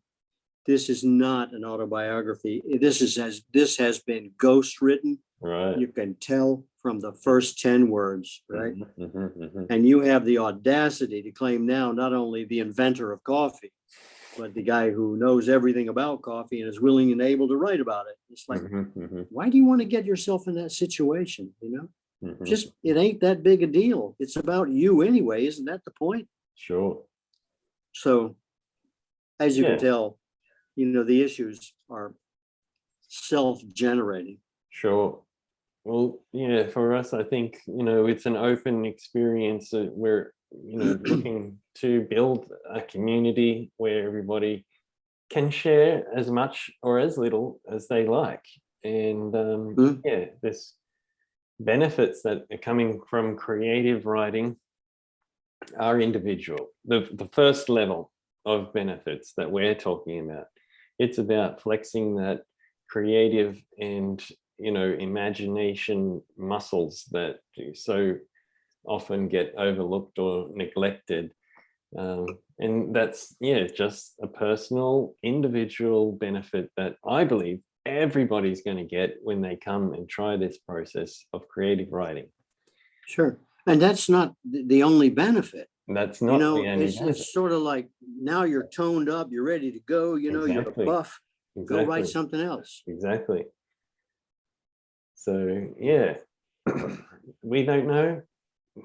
this is not an autobiography. This has been ghost written. Right. You can tell from the first 10 words, right? Mhm, mhm, mhm. And you have the audacity to claim now not only the inventor of coffee, but the guy who knows everything about coffee and is willing and able to write about it. It's like, why do you want to get yourself in that situation? You know, just, it ain't that big a deal. It's about you anyway. Isn't that the point? Sure. So as you Yeah. can tell, you know, the issues are self-generating. Sure. Well, yeah, for us, I think, you know, it's an open experience that we're, you know, looking to build a community where everybody can share as much or as little as they like. And yeah, there's benefits that are coming from creative writing are individual. The first level of benefits that we're talking about, it's about flexing that creative and, you know, imagination muscles that so often get overlooked or neglected. And that's, yeah, just a personal, individual benefit that I believe everybody's going to get when they come and try this process of creative writing. Sure. And that's not the only benefit. And that's You not know, the only benefit. it's sort of like now you're toned up, you're ready to go, you know, Exactly. you're buff, go write Exactly. something else. Exactly. So, yeah, we don't know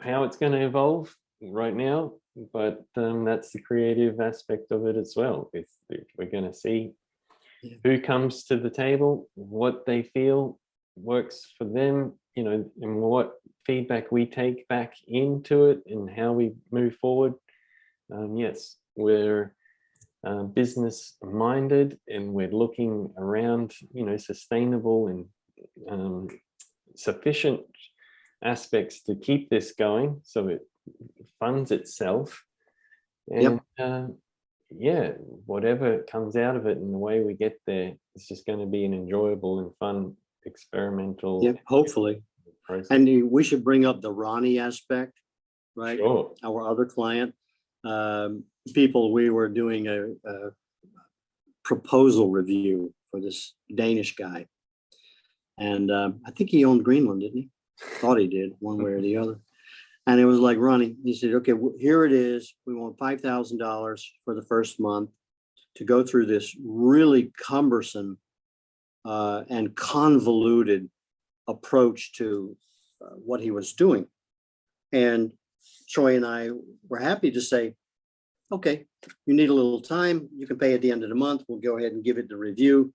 how it's going to evolve right now, but that's the creative aspect of it as well. We're going to see Yeah. who comes to the table, what they feel works for them, you know, and what feedback we take back into it and how we move forward. Yes, we're business minded and we're looking around, you know, sustainable and sufficient aspects to keep this going so it funds itself. And yeah, whatever comes out of it and the way we get there, it's just going to be an enjoyable and fun experimental Yeah, hopefully. process. And we should bring up the Ronnie aspect, right? Sure. Our other client, people, we were doing a proposal review for this Danish guy. And I think he owned Greenland, didn't he? Thought he did, one way or the other. And it was like, Ronnie, he said, okay, here it is. We want $5,000 for the first month to go through this really cumbersome and convoluted approach to what he was doing. And Troy and I were happy to say, okay, you need a little time. You can pay at the end of the month. We'll go ahead and give it the review.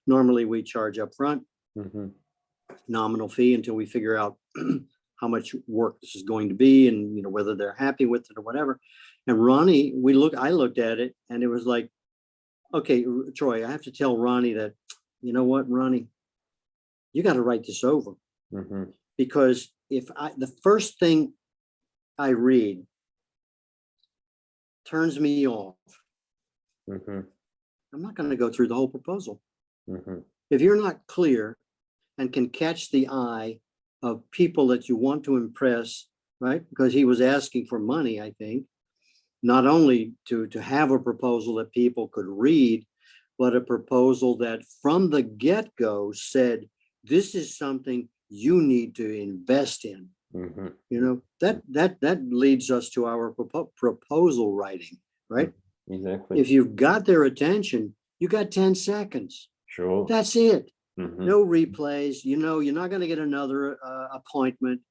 Normally we charge up front, nominal fee until we figure out how much work this is going to be and, you know, whether they're happy with it or whatever. And Ronnie, I looked at it and it was like, okay, Troy, I have to tell Ronnie that, you know what, Ronnie, you got to write this over. Because if the first thing I read turns me off, I'm not going to go through the whole proposal. If you're not clear and can catch the eye of people that you want to impress, right? Because he was asking for money, I think, not only to have a proposal that people could read, but a proposal that from the get-go said, this is something you need to invest in. You know, that leads us to our proposal writing, right? Exactly. If you've got their attention, you got 10 seconds. Sure. That's it. No replays. You know, you're not going to get another appointment.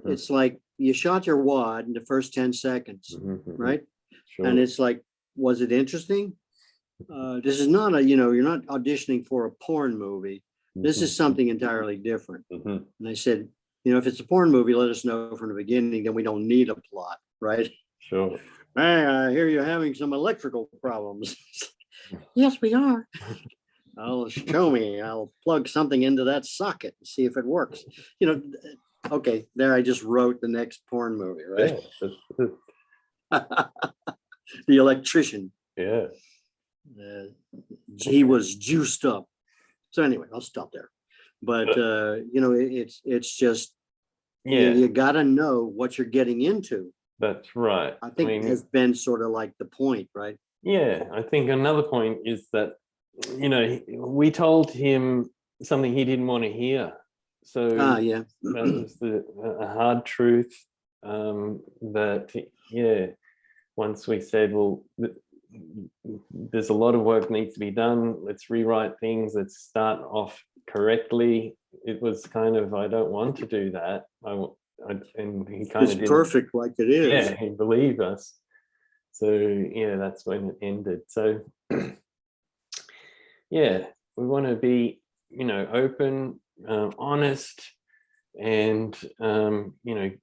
It's like you shot your wad in the first 10 seconds, right? Sure. And it's like, was it interesting? This is not a, you know, you're not auditioning for a porn movie. This is something entirely different. And I said, you know, if it's a porn movie, let us know from the beginning, then we don't need a plot, right? Sure. Hey, I hear you're having some electrical problems. Yes, we are. I'll show me. I'll plug something into that socket and see if it works. You know, okay, there I just wrote the next porn movie, right? Yeah. The electrician. Yeah. He was juiced up. So anyway, I'll stop there. But you know, it's just, you got to know what you're getting into. That's right. I think it has been sort of like the point, right? Yeah, I think another point is that, you know, we told him something he didn't want to hear. So yeah, that was a hard truth that, yeah, once we said, well, there's a lot of work needs to be done. Let's rewrite things. Let's start off correctly. It was kind of, I don't want to do that. And he kind It's of didn't. perfect like it is. Yeah, he believed us. So yeah, that's when it ended. So yeah, we want to be, open, honest, and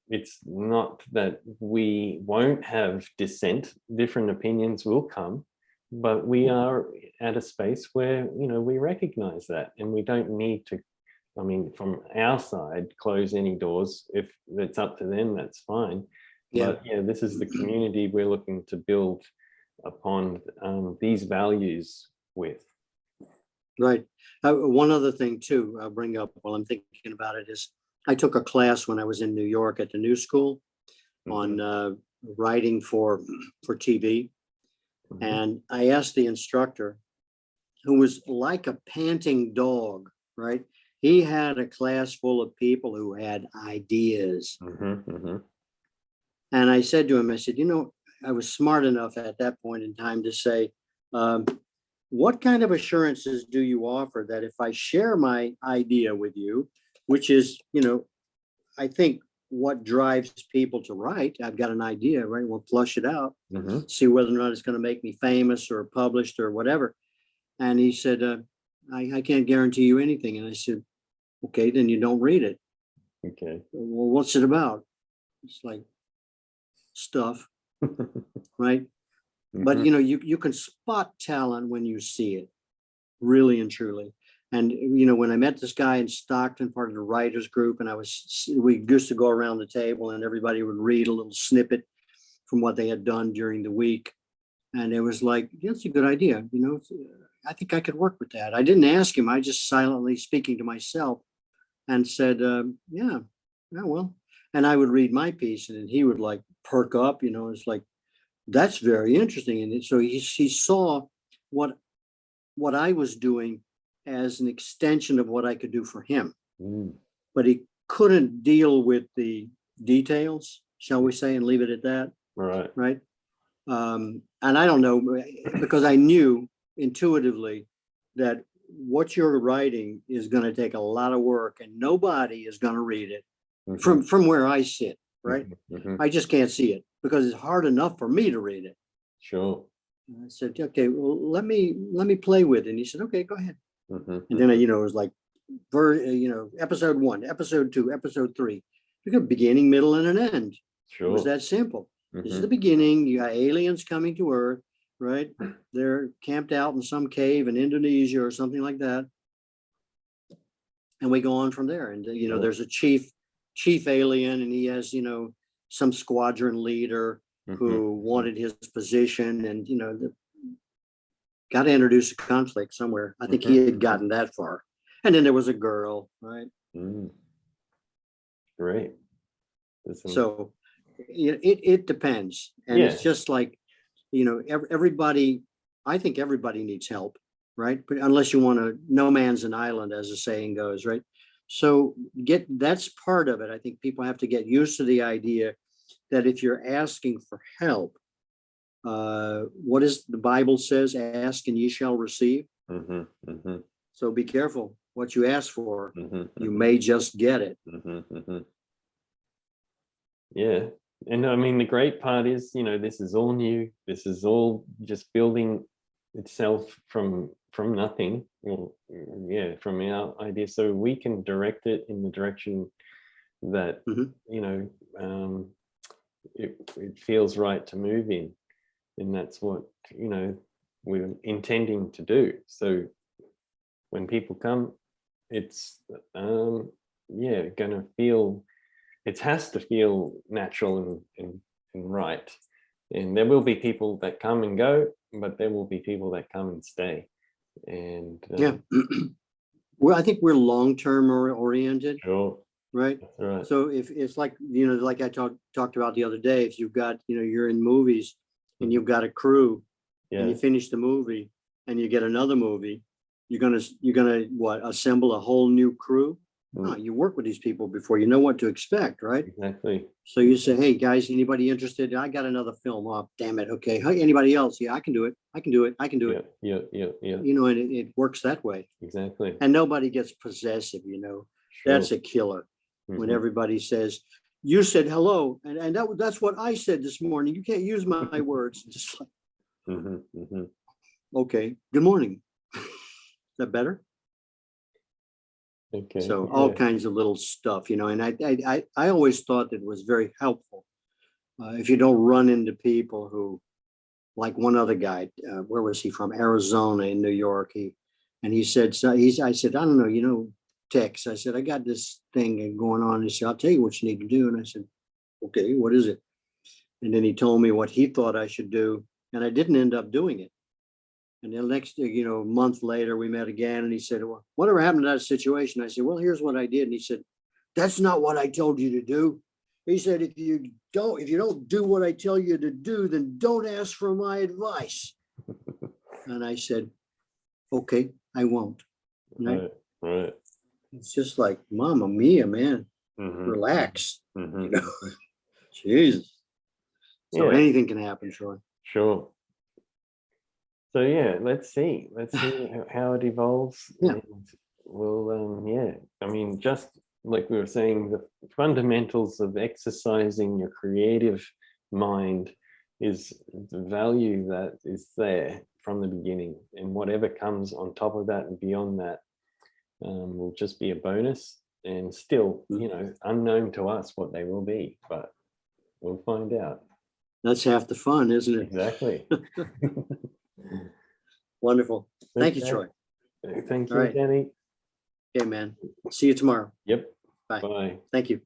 it's not that we won't have dissent. Different opinions will come, but we are at a space where we recognize that, and we don't need to, from our side, close any doors. If it's up to them, that's fine. Yeah. But yeah, this is the community we're looking to build upon these values with. Right. One other thing too, I'll bring up while I'm thinking about it is I took a class when I was in New York at the New School on writing for TV. Mhm. And I asked the instructor, who was like a panting dog, right? He had a class full of people who had ideas. Mhm, mhm. And I said to him, I said, I was smart enough at that point in time to say, what kind of assurances do you offer that if I share my idea with you, which is, I think what drives people to write, I've got an idea, right? We'll flush it out, Mhm. see whether or not it's going to make me famous or published or whatever. And he said, I can't guarantee you anything. And I said, okay, then you don't read it. Okay. Well, what's it about? It's like stuff, right? But Mhm. you can spot talent when you see it, really and truly. And when I met this guy in Stockton, part of the writers group, and we used to go around the table and everybody would read a little snippet from what they had done during the week. And it was like, that's a good idea. I think I could work with that. I didn't ask him. I just silently speaking to myself and said, yeah, well. And I would read my piece and he would like perk up, it's like, that's very interesting. And so he saw what I was doing as an extension of what I could do for him, Mm. but he couldn't deal with the details, shall we say, and leave it at that. Right. Right. And I don't know, because I knew intuitively that what you're writing is going to take a lot of work and nobody is going to read it Mhm. from where I sit. Right. Mhm. Mhm. I just can't see it because it's hard enough for me to read it. Sure. And I said, okay, well, let me play with it. And he said, okay, go ahead. Mhm. And then, it was like, episode 1, episode 2, episode 3, you got beginning, middle, and an end. It was Sure. that simple. This is the Mhm. beginning. You got aliens coming to Earth, right? They're camped out in some cave in Indonesia or something like that. And we go on from there. And, Sure. there's a chief alien, and he has, some squadron leader who Mhm. wanted his position, and, got to introduce a conflict somewhere. I think he Mhm. had gotten that far. And then there was a girl, right? Mm. Great. There's some- So it depends. And it's Yeah. just like, everybody, I think everybody needs help, right? But unless you want to, no man's an island, as the saying goes, right? So that's part of it. I think people have to get used to the idea that if you're asking for help, what is the Bible says, ask and ye shall receive. Mhm. Mhm. So be careful what you ask for. Mhm. You may just get it. Mhm. Mhm. Yeah. And the great part is, this is all new. This is all just building itself from nothing. Well, yeah, from our idea. So we can direct it in the direction that, Mhm. it feels right to move in. And that's what, we're intending to do. So when people come, it's, gonna feel, it has to feel natural and right. And there will be people that come and go, but there will be people that come and stay. And Yeah. Well, I think we're long-term oriented, sure, right? that's right. So if it's like, like I talked about the other day, if you've got, you're in movies and you've got a crew and Yeah, you finish the movie and you get another movie, you're gonna what, assemble a whole new crew? No, you work with these people before you know what to expect, right? Exactly. So you say, hey, guys, anybody interested? I got another film. Oh, damn it. Okay. Hey, anybody else? Yeah, I can do it. I can do it. I can do Yeah, it. yeah. You know, and it works that way. Exactly. And nobody gets possessive, you know. That's Sure. a killer when Mhm. everybody says, you said hello. And that's what I said this morning. You can't use my words. Just like, Mhm, mhm. okay, good morning. Is that better? Okay. So all Yeah. kinds of little stuff, you know, and I always thought that it was very helpful. If you don't run into people who, like one other guy, where was he from? Arizona in New York. And he said, so I said, I don't know, you know, Tex. I said, I got this thing going on. He said, I'll tell you what you need to do. And I said, okay, what is it? And then he told me what he thought I should do. And I didn't end up doing it. And then next, you know, a month later, we met again and he said, well, whatever happened to that situation? I said, well, here's what I did. And he said, that's not what I told you to do. He said, if you don't do what I tell you to do, then don't ask for my advice. And I said, okay, I won't. Right. Right. It's just like, Mama Mia, man, Mhm, relax. mhm. You know, Jesus. So Yeah. anything can happen, Troy. Sure. So yeah, let's see. Let's see how it evolves. Yeah. And we'll yeah. I mean, just like we were saying, the fundamentals of exercising your creative mind is the value that is there from the beginning, and whatever comes on top of that and beyond that will just be a bonus, and still, you know, unknown to us what they will be, but we'll find out. That's half the fun, isn't it? Exactly. Wonderful. Thank you, Okay. Troy. Thank All you, right. Danny. Okay, man. See you tomorrow. Yep. Bye. Bye. Thank you.